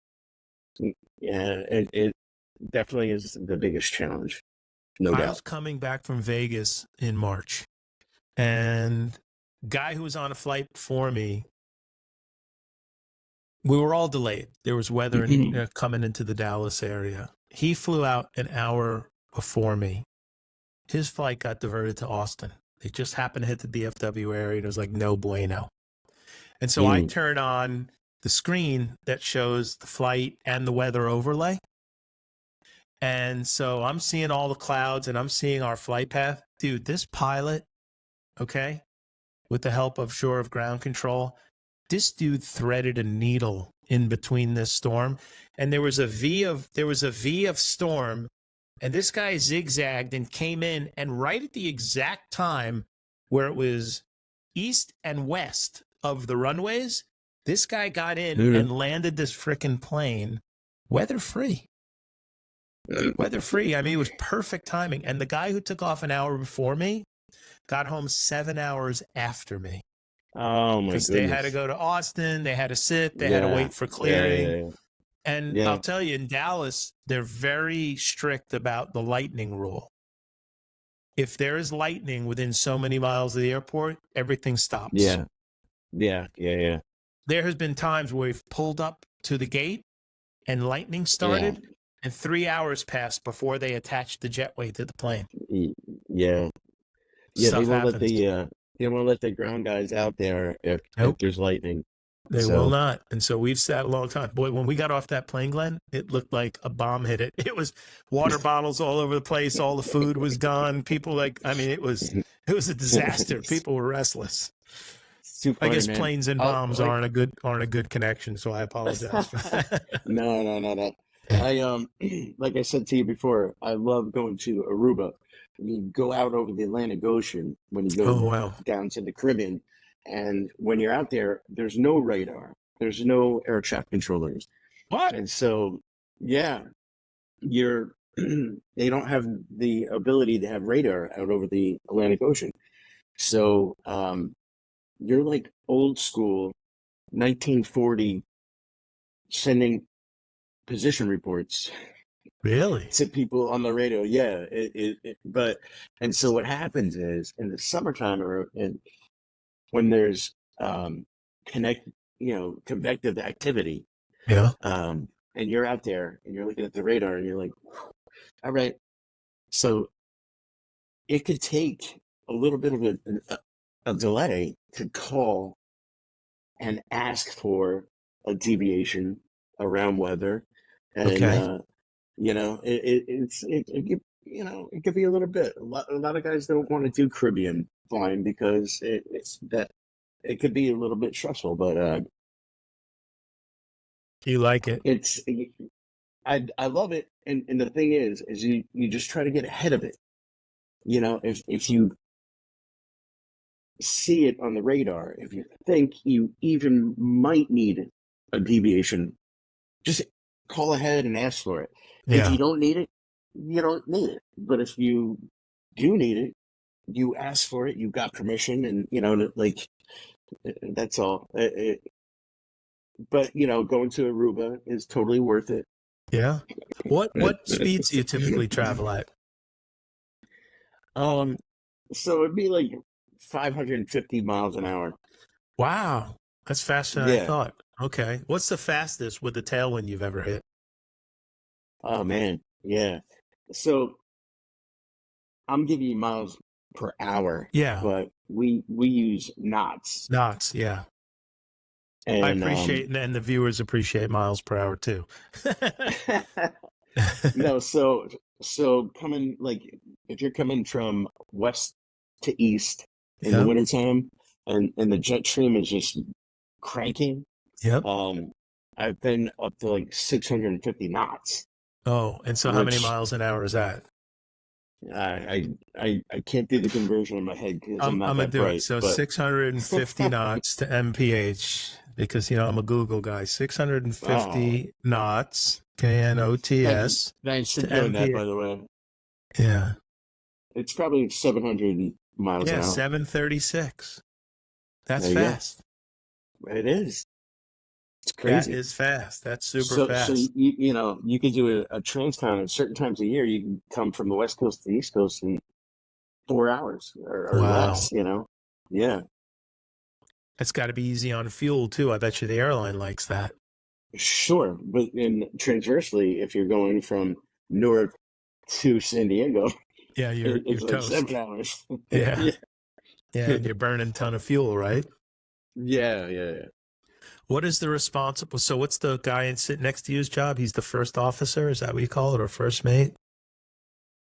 Yeah, it definitely is the biggest challenge, no I doubt. was coming back from Vegas in March, and guy who was on a flight before me, we were all delayed. There was weather coming into the Dallas area. He flew out an hour before me. His flight got diverted to Austin. They just happened to hit the DFW area, and it was like, no bueno. And so I turn on the screen that shows the flight and the weather overlay. And so I'm seeing all the clouds and I'm seeing our flight path. Dude, this pilot, okay, with the help of Shore of Ground Control, this dude threaded a needle in between this storm. And there was a V of storm, and this guy zigzagged and came in, and right at the exact time where it was east and west of the runways, this guy got in and landed this frickin' plane weather free. Weather free. I mean, it was perfect timing. And the guy who took off an hour before me got home 7 hours after me. Oh my goodness. Because they had to go to Austin, they had to sit, they had to wait for clearing. And I'll tell you, in Dallas, they're very strict about the lightning rule. If there is lightning within so many miles of the airport, everything stops. Yeah. There has been times where we've pulled up to the gate and lightning started, and 3 hours passed before they attached the jetway to the plane. Yeah. Stuff they won't let the ground guys out there if there's lightning. They will not. And so we've sat a long time. Boy, when we got off that plane, Glenn, it looked like a bomb hit it. It was water bottles all over the place. All the food was gone. People it was a disaster. People were restless. Funny, I guess man. planes and bombs aren't a good connection, so I apologize for that. No. I like I said to you before, I love going to Aruba. You go out over the Atlantic Ocean when you go down to the Caribbean, and when you're out there, there's no radar, there's no air traffic controllers. What? And so, they don't have the ability to have radar out over the Atlantic Ocean. So, you're like old school, 1940, sending position reports. Really? To people on the radio. Yeah. And so what happens is in the summertime when there's convective activity. Yeah. And you're out there and you're looking at the radar and you're like, all right. So it could take a little bit of a delay to call and ask for a deviation around weather. And it could be a little bit. A lot of guys don't want to do Caribbean flying because it could be a little bit stressful. But you like it? I love it. And the thing is you just try to get ahead of it. If you see it on the radar, if you think you even might need a deviation, just call ahead and ask for it. Yeah. If you don't need it, you don't need it. But if you do need it, you ask for it, you got permission, and that's all. But going to Aruba is totally worth it. Yeah. What speeds do you typically travel at? So it'd be like 550 miles an hour. Wow. That's faster than I thought. Okay. What's the fastest with the tailwind you've ever hit? Oh man. Yeah. So I'm giving you miles per hour. Yeah. But we use knots. Knots. Yeah. And I appreciate, and the viewers appreciate miles per hour too. No. So coming, like, if you're coming from west to east in the wintertime and the jet stream is just cranking. Yep. I've been up to like 650 knots. Oh, and so how many miles an hour is that? I can't do the conversion in my head because I'm not that bright. It. So 650 knots to mph because I'm a Google guy. 650 knots, KNOTS. Thanks for doing that, by the way. Yeah. It's probably 700 miles an Yeah, hour. 736. That's There you go. fast. It is. It's That crazy. is fast. That's super So fast. you know, you could do a transcon at certain times of year. You can come from the West Coast to the East Coast in 4 hours or Wow. less, you know? Yeah, That's got to be easy on fuel too. I bet you the airline likes that. sure. But then transversely, if you're going from Newark to San Diego, Yeah, you're it's like toast. 7 hours. Yeah. Yeah. Yeah, and you're burning a ton of fuel, right? Yeah. What is the responsible? So what's the guy sitting next to you's job? He's the first officer. Is that what you call it, or first mate?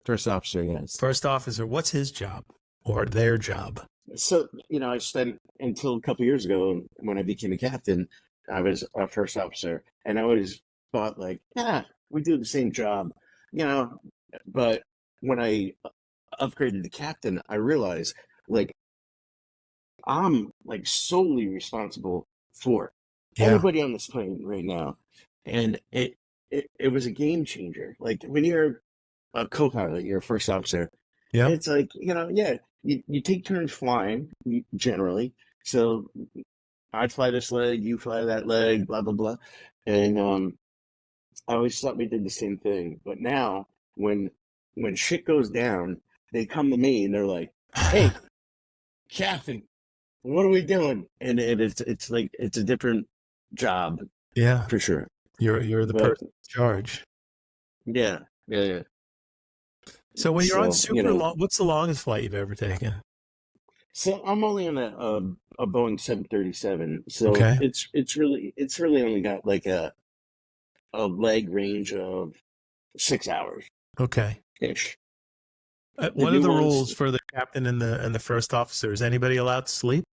First officer, yes. First officer. What's his job or their job? So, you know, I spent until a couple years ago when I became a captain, I was a first officer, and I always thought like, yeah, we do the same job, you know. But when I upgraded to captain, I realized like I'm like solely responsible for Yeah. everybody on this plane right now, and it was a game changer. Like when you're a co-pilot, you're a first officer. Yeah. It's like, you know, yeah, you take turns flying generally. So I fly this leg, you fly that leg, blah blah blah, and I always thought we did the same thing. But now when shit goes down, they come to me and they're like, "Hey, Captain, what are we doing?" And it's like it's a different job Yeah. for sure. You're the But person in charge. yeah. So when you're on So, super long, what's the longest flight you've ever taken? So I'm only on a Boeing 737. So Okay. it's really only got like a leg range of 6 hours Okay. ish. What are the rules for the captain and the first officer? Is anybody allowed to sleep?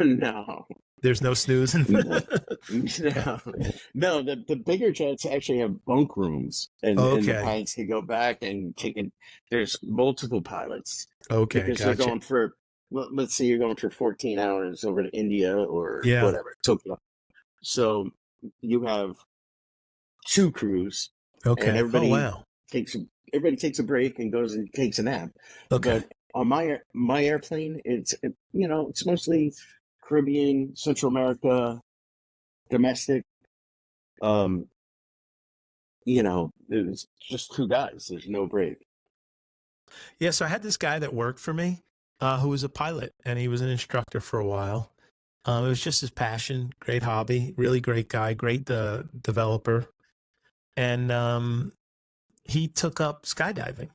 No. There's no snoozing. No. No, the bigger jets actually have bunk rooms, and the Okay. pilots can go back and take it. There's multiple pilots Okay. because they're Gotcha. going for, let's say you're going for 14 hours over to India or Yeah. whatever, Tokyo. So you have two crews, Okay. and Oh wow. everybody takes a break and goes and takes a nap. Okay. But on my airplane, you know, it's mostly Caribbean, Central America, domestic. You know, it's just two guys. There's no break. Yeah. So I had this guy that worked for me, who was a pilot, and he was an instructor for a while. It was just his passion, great hobby, really great guy, great developer, and he took up skydiving.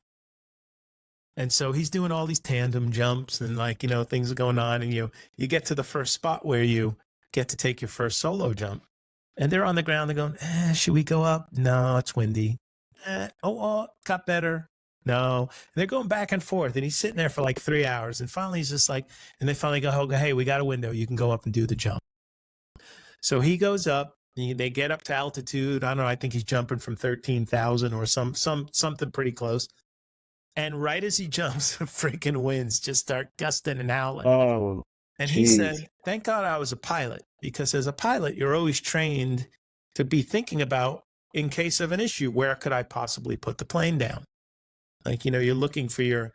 And so he's doing all these tandem jumps and like, things are going on, and you get to the first spot where you get to take your first solo jump. And they're on the ground, they're going, should we go up? No, it's windy. Got better. No. And they're going back and forth. And he's sitting there for like 3 hours. And finally he's just like, and they finally go, hey, we got a window. You can go up and do the jump. So he goes up. They get up to altitude. I don't know. I think he's jumping from 13,000 or something pretty close. And right as he jumps, the freaking winds just start gusting and howling. Oh, and he said, thank God I was a pilot, because as a pilot, you're always trained to be thinking about, in case of an issue, where could I possibly put the plane down? Like, you're looking for your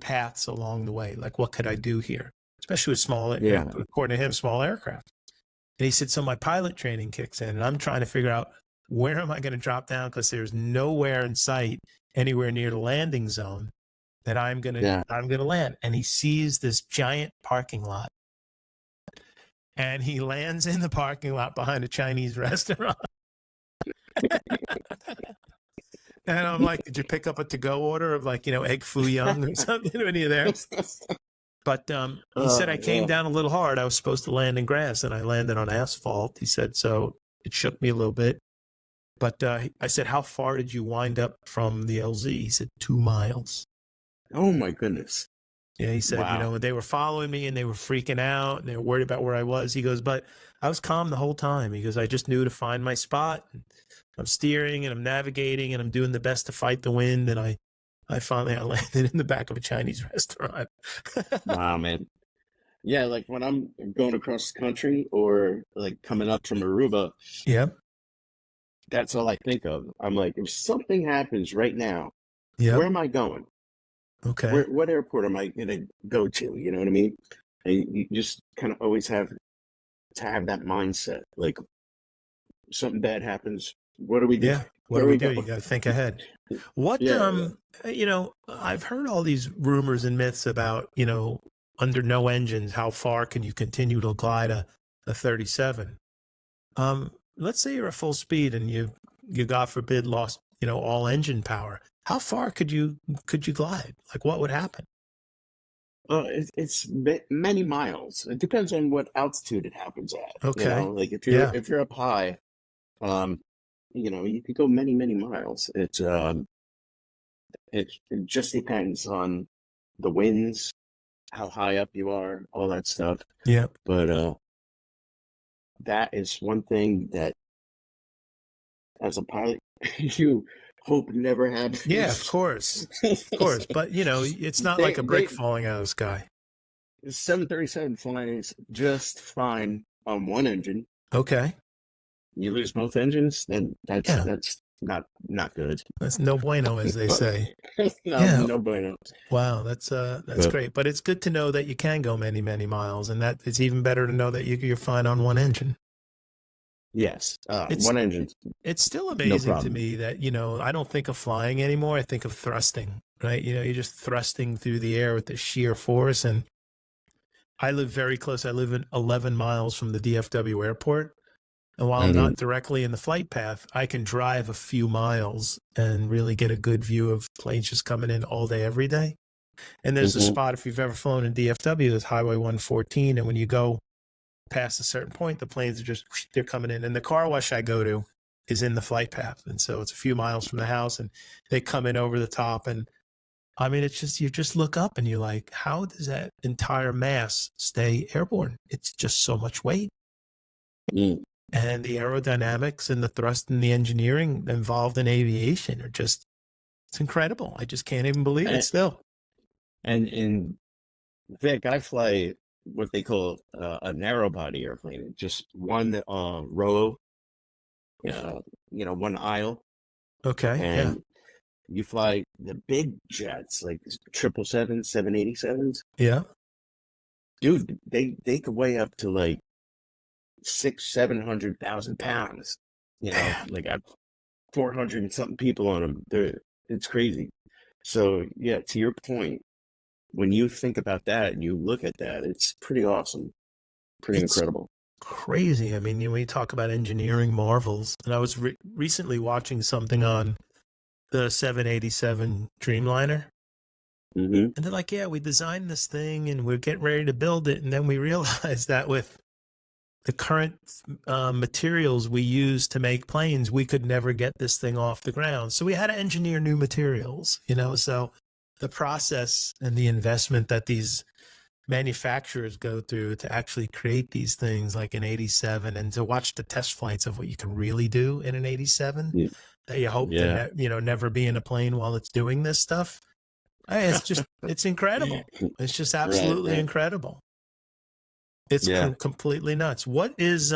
paths along the way. Like, what could I do here? Especially with according to him, small aircraft. And he said, so my pilot training kicks in, and I'm trying to figure out, where am I going to drop down? Because there's nowhere in sight anywhere near the landing zone that I'm going to land. And he sees this giant parking lot, and he lands in the parking lot behind a Chinese restaurant. And I'm like, did you pick up a to-go order of like, egg foo young or something? Any of there? But he said, I came down a little hard. I was supposed to land in grass, and I landed on asphalt. He said, so it shook me a little bit. But I said, how far did you wind up from the LZ? He said, 2 miles. Oh, my goodness. Yeah, he said, wow. They were following me and they were freaking out and they were worried about where I was. He goes, but I was calm the whole time. He goes, I just knew to find my spot. I'm steering and I'm navigating and I'm doing the best to fight the wind. And I finally landed in the back of a Chinese restaurant. Wow, man. Yeah, like when I'm going across the country or like coming up from Aruba. Yep. That's all I think of. I'm like, if something happens right now, where am I going? Okay. what airport am I going to go to? You know what I mean? And you just kind of always have to have that mindset. Like something bad happens. What do we do? Yeah. What Where do do we we do? go? You got to think ahead. What, Yeah. I've heard all these rumors and myths about, under no engines, how far can you continue to glide a 37? Let's say you're at full speed and you God forbid lost, all engine power. How far could you glide? Like what would happen? It's many miles. It depends on what altitude it happens at. Okay. Like Yeah. if you're up high, you could go many, many miles. It just depends on the winds, how high up you are, all that stuff. Yeah. But that is one thing that, as a pilot, you hope never happens. Yeah, of course. Of course. But, it's not like a brick falling out of the sky. 737 flies just fine on one engine. Okay. You lose both engines, then that's not good. That's no bueno, as they say. No bueno. Wow, that's great. But it's good to know that you can go many, many miles, and that it's even better to know that you're fine on one engine. Yes, one engine. It's still amazing to me that, I don't think of flying anymore. I think of thrusting, right? You're just thrusting through the air with the sheer force. And I live very close. I live in 11 miles from the DFW airport. And while I'm not directly in the flight path, I can drive a few miles and really get a good view of planes just coming in all day, every day. And there's a spot, if you've ever flown in DFW, there's Highway 114. And when you go past a certain point, the planes are they're coming in. And the car wash I go to is in the flight path. And so it's a few miles from the house and they come in over the top. And I mean, it's just, you just look up and you're like, how does that entire mass stay airborne? It's just so much weight. And the aerodynamics and the thrust and the engineering involved in aviation are just, it's incredible. I just can't even believe it still. And in fact, I fly what they call a narrow body airplane, just one row, one aisle. Okay. And you fly the big jets like 777s, 787s. Yeah. Dude, they could weigh up to like 700,000 pounds. Like I have 400 and something people on them. It's crazy. So yeah, to your point, when you think about that and you look at that, it's pretty awesome, pretty incredible. Crazy. I mean, when you talk about engineering marvels, and I was recently watching something on the 787 Dreamliner. And they're like, yeah, we designed this thing and we're getting ready to build it. And then we realized that with the current materials we use to make planes, we could never get this thing off the ground. So we had to engineer new materials, so the process and the investment that these manufacturers go through to actually create these things like an 87 and to watch the test flights of what you can really do in an 87 that you hope to, never be in a plane while it's doing this stuff. It's incredible. It's just absolutely incredible. It's completely nuts. What is,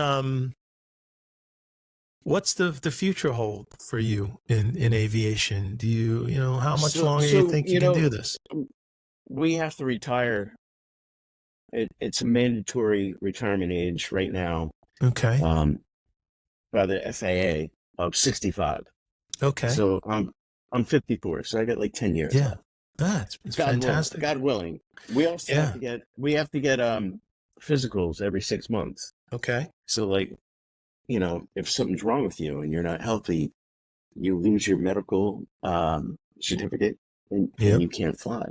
what's the future hold for you in aviation? Do you, how much longer do you think you can do this? We have to retire. It's a mandatory retirement age right now. Okay. By the FAA of 65. Okay. So I'm 54, so I got like 10 years. Yeah. That's fantastic. God willing. We also have to get physicals every 6 months. Okay. So like, if something's wrong with you and you're not healthy, you lose your medical certificate and you can't fly.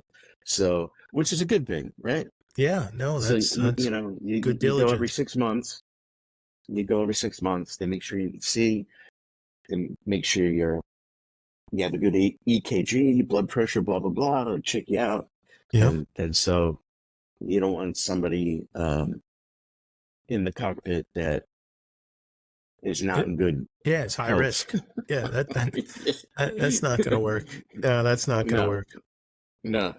So, which is a good thing, right? Yeah, no, that's good diligence. You go every 6 months. You go every 6 months. They make sure you can see, and make sure you have a good EKG, blood pressure, blah blah blah, to check you out. Yeah, and so you don't want somebody in the cockpit that is not in good. Yeah, it's high risk. Yeah, that's not going to work. No, that's not going to work. No.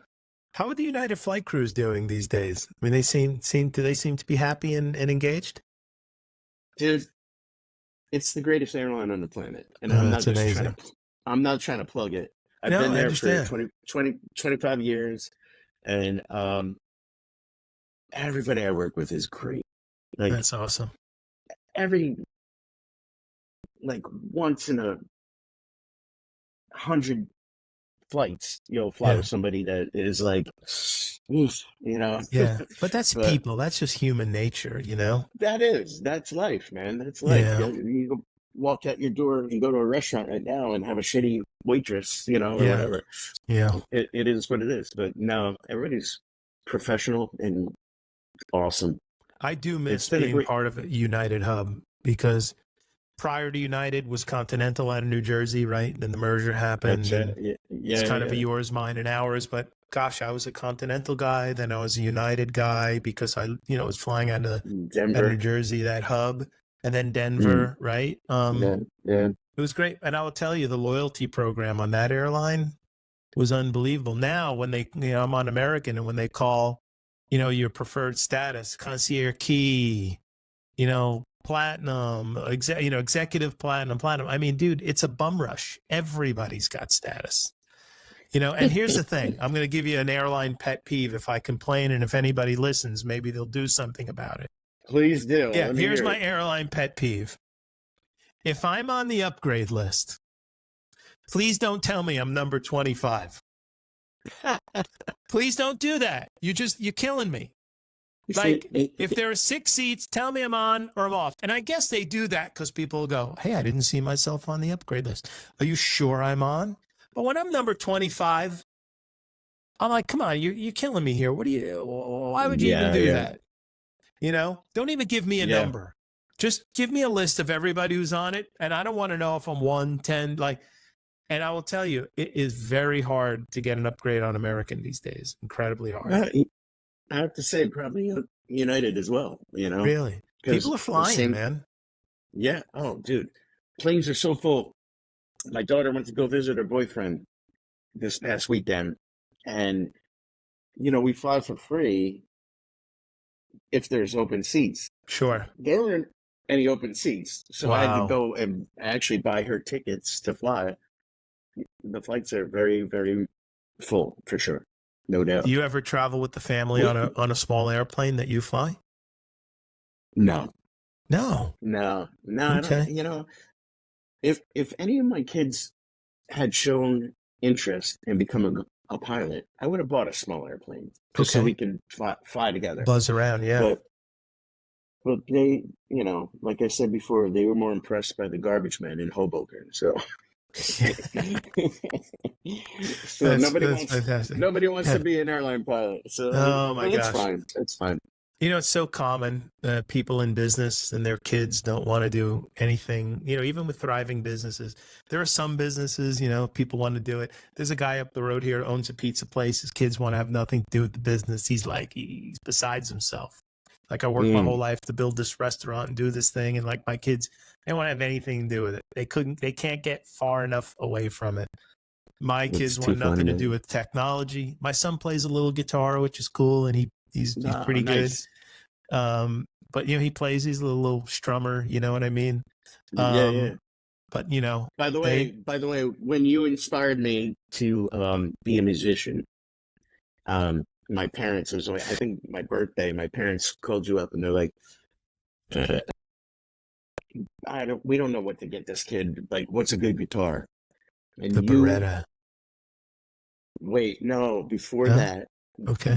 How are the United flight crews doing these days? I mean, do they seem to be happy and engaged? Dude, it's the greatest airline on the planet, and that's amazing. I'm not trying to plug it. I've No, been I there for understand. 25 years, and everybody I work with is great. Like That's awesome. every like once in 100 flights, you'll fly Yeah. with somebody that is like, oof, you know. Yeah. But that's But people. That's just human nature, you know? that's life, man. That's life. Yeah. You go walk out your door and go to a restaurant right now and have a shitty waitress, you know, or Yeah. whatever. Yeah. It is what it is. But no, everybody's professional and awesome. I do It's miss been a being great. part of a United hub because prior to United was Continental out of New Jersey, right? Then the merger happened That's and it. Yeah, it's yeah, kind of a yeah. yours, mine, and ours. But gosh, I was a Continental guy. Then I was a United guy because I, was flying out of New Denver. Jersey, that hub, and then Mm, Denver, right? yeah, yeah. It was great. And I will tell you, the loyalty program on that airline was unbelievable. Now, when they, I'm on American, and when they call, your preferred status, concierge key, platinum, executive platinum. I mean, dude, it's a bum rush. Everybody's got status. And here's the thing. I'm going to give you an airline pet peeve. If I complain and if anybody listens, maybe they'll do something about it. Please do. Yeah, Let me here's hear my it. airline pet peeve. If I'm on the upgrade list, please don't tell me I'm number 25. Please don't do that. You're killing me. You Like, see, if there are 6 seats, tell me I'm on or I'm off. And I guess they do that because people go, hey, I didn't see myself on the upgrade list. Are you sure I'm on? But when I'm number 25, I'm like, come on, you're killing me here. Why would you even yeah, do yeah, that? Don't even give me a yeah. number. Just give me a list of everybody who's on it. And I don't want to know if I'm 1, 10, and I will tell you, it is very hard to get an upgrade on American these days. Incredibly hard. I have to say, probably United as well, Really. because People are flying, man. Yeah. Oh, dude, planes are so full. My daughter went to go visit her boyfriend this past weekend, and we fly for free if there's open seats. Sure. There weren't any open seats, so I had to Wow. go and actually buy her tickets to fly. The flights are very, very full for sure, no doubt. Do you ever travel with the family on a small airplane that you fly? No, No. no, no. I Okay. don't. If any of my kids had shown interest in becoming a pilot, I would have bought a small airplane just so Okay. we can fly together. Buzz around, yeah. But they, like I said before, they were more impressed by the garbage man in Hoboken. So, That's fantastic. nobody wants to be an airline pilot. So, Oh my but it's gosh. fine. It's fine. It's so common. People in business and their kids don't want to do anything, even with thriving businesses. There are some businesses, people want to do it. There's a guy up the road here who owns a pizza place. His kids want to have nothing to do with the business. He's besides himself. Like, I worked my whole life to build this restaurant and do this thing. And like, my kids, they don't want to have anything to do with it. They can't get far enough away from it. My kids want nothing to do with technology. My son plays a little guitar, which is cool. And he's pretty nice. good. But he plays, he's a little strummer, you know what I mean? Yeah. But By the way, when you inspired me to be a musician, my parents, it was like, I think my birthday, my parents called you up and they're like, we don't know what to get this kid. Like, what's a good guitar? And the Beretta. Wait, no, before No? that, Okay.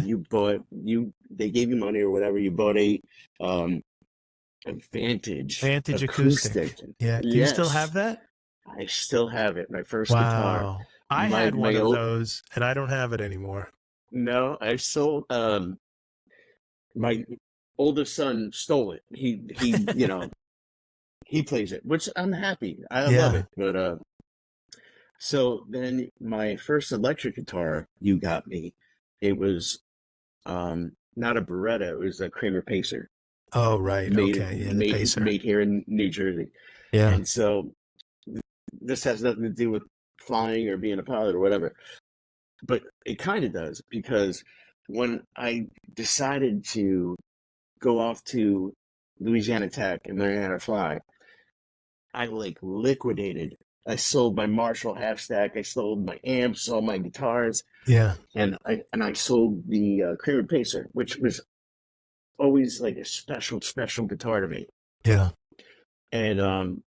they gave you money or whatever. You bought a Vantage acoustic. Yeah. Do you still have that? I still have it. My first guitar. Wow. I had one of those and I don't have it anymore. No, I sold. My oldest son stole it. He he plays it, which I'm happy. I love it. But so then my first electric guitar you got me, it was not a Beretta, it was a Kramer Pacer. Oh, right. Okay. Yeah, the Pacer. Made here in New Jersey. Yeah. And so this has nothing to do with flying or being a pilot or whatever. But it kind of does, because when I decided to go off to Louisiana Tech and learn how to fly, I liquidated I sold my Marshall half stack. I sold my amps, all my guitars. Yeah. And I sold the Kramer Pacer, which was always like a special guitar to me. Yeah. And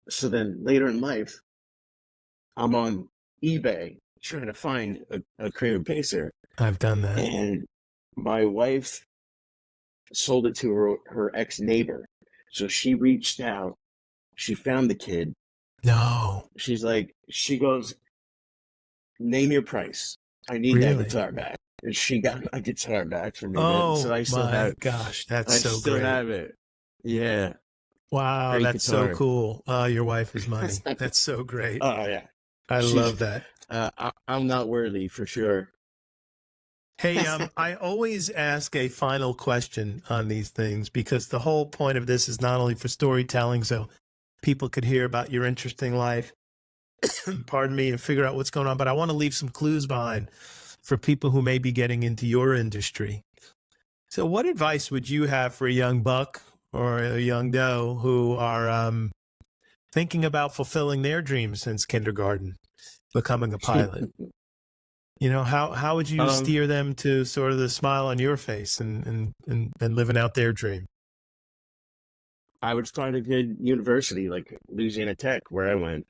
so then later in life, I'm on eBay trying to find a Kramer Pacer. I've done that. And my wife sold it to her ex-neighbor. So she reached out. She found the kid. No. She goes, name your price. I need that guitar back. And she got my guitar back from me. Oh, so I still my have, gosh. That's so great. I still have it. Yeah. Wow. Great That's guitar. so cool. Oh, your wife is money. That's so great. Oh, yeah. I love that. I'm not worthy for sure. Hey, I always ask a final question on these things because the whole point of this is not only for storytelling, so people could hear about your interesting life, pardon me, and figure out what's going on. But I want to leave some clues behind for people who may be getting into your industry. So what advice would you have for a young buck or a young doe who are thinking about fulfilling their dreams since kindergarten, becoming a pilot? You know, how would you steer them to sort of the smile on your face and living out their dream? I would start a good university like Louisiana Tech, where I went.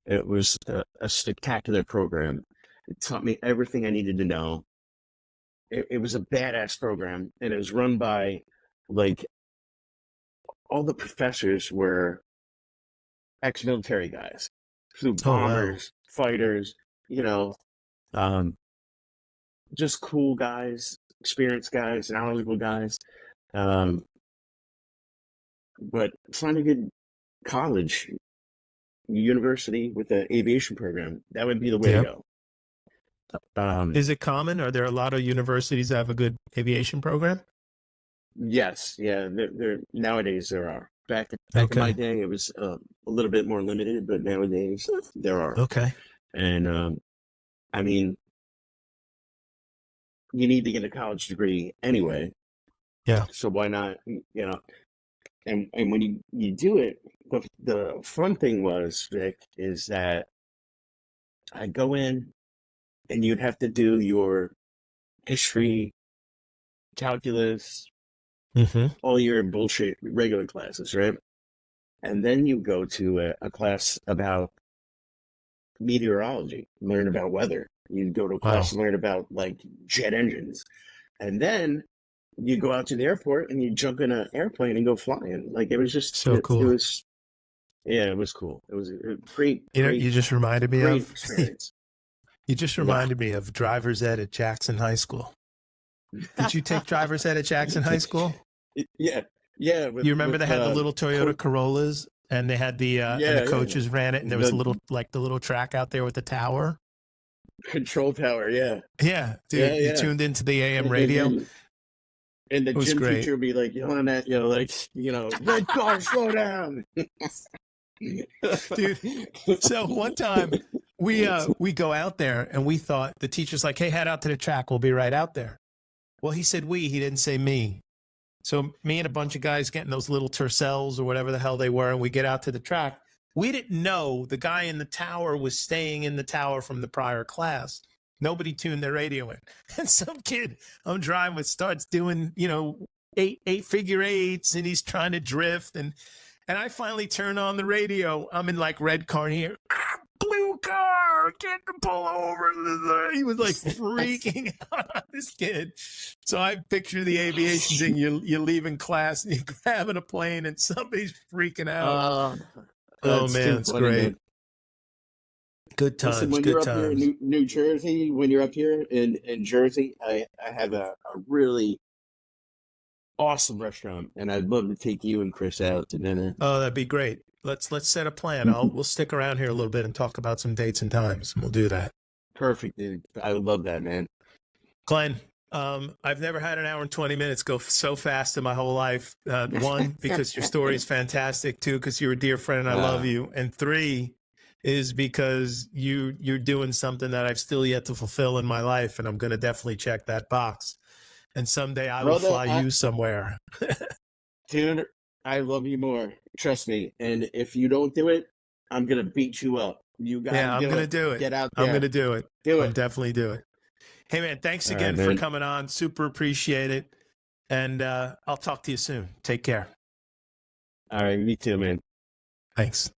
It was a spectacular program. It taught me everything I needed to know. It was a badass program, and it was run by, like, all the professors were ex-military guys, flew bombers, fighters, you know, just cool guys, experienced guys, knowledgeable guys. But find a good college, university with an aviation program. That would be the way to go. Is it common? Are there a lot of universities that have a good aviation program? Yes. Yeah. Nowadays there are. Back in my day, it was a little bit more limited, but nowadays there are. Okay. And I mean, you need to get a college degree anyway. Yeah. So why not, you know, and when you do it, the fun thing was, Vic, is that I'd go in and you'd have to do your history, calculus, all your bullshit regular classes, right? And then you go to a class about meteorology, learn about weather. You go to a class and learn about like jet engines. And then you go out to the airport and you jump in an airplane and go flying. Like, it was just so cool. It was cool. It was a great, you know, you just reminded me great of experience. You just reminded me of driver's ed at Jackson High School. Did you take driver's ed at Jackson High School? Yeah. Yeah. You remember they had the little Toyota Corollas and they had the, and the coaches ran it and there was a little, like the little track out there with the tower. Control tower. Yeah. Yeah. Dude, you tuned into the AM radio. And the gym teacher would be like yelling at you, like, you know, red car, slow down. Dude, so one time we go out there and we thought, the teacher's like, hey, head out to the track. We'll be right out there. Well, he said he didn't say me. So me and a bunch of guys getting those little Tercels or whatever the hell they were, and we get out to the track. We didn't know the guy in the tower was staying in the tower from the prior class. Nobody tuned their radio in. And some kid I'm driving with starts doing, you know, eight figure eights, and he's trying to drift. And I finally turn on the radio. I'm in like red car here. Blue car, get to pull over. He was like freaking out on this kid. So I picture the aviation thing. You're leaving class and you're grabbing a plane and somebody's freaking out. Oh man, it's great. Man. Good times. Listen, when you're up here in New Jersey, when you're up here in Jersey, I have a really awesome restaurant, and I'd love to take you and Chris out to dinner. Oh, that'd be great. Let's set a plan. We'll stick around here a little bit and talk about some dates and times. We'll do that. Perfect, dude. I would love that, man. Glenn, I've never had an hour and 20 minutes go so fast in my whole life. One, because your story is fantastic. Two, because you're a dear friend and I love you. And three is because you're doing something that I've still yet to fulfill in my life, and I'm going to definitely check that box. And someday I will fly you somewhere. Dude, I love you more. Trust me. And if you don't do it, I'm gonna beat you up. You got. Yeah, I'm gonna do it. Get out there. I'm gonna do it. Do it. I'm definitely do it. Hey man, thanks All again right, for man. coming on. Super appreciate it. And I'll talk to you soon. Take care. All right, me too, man. Thanks.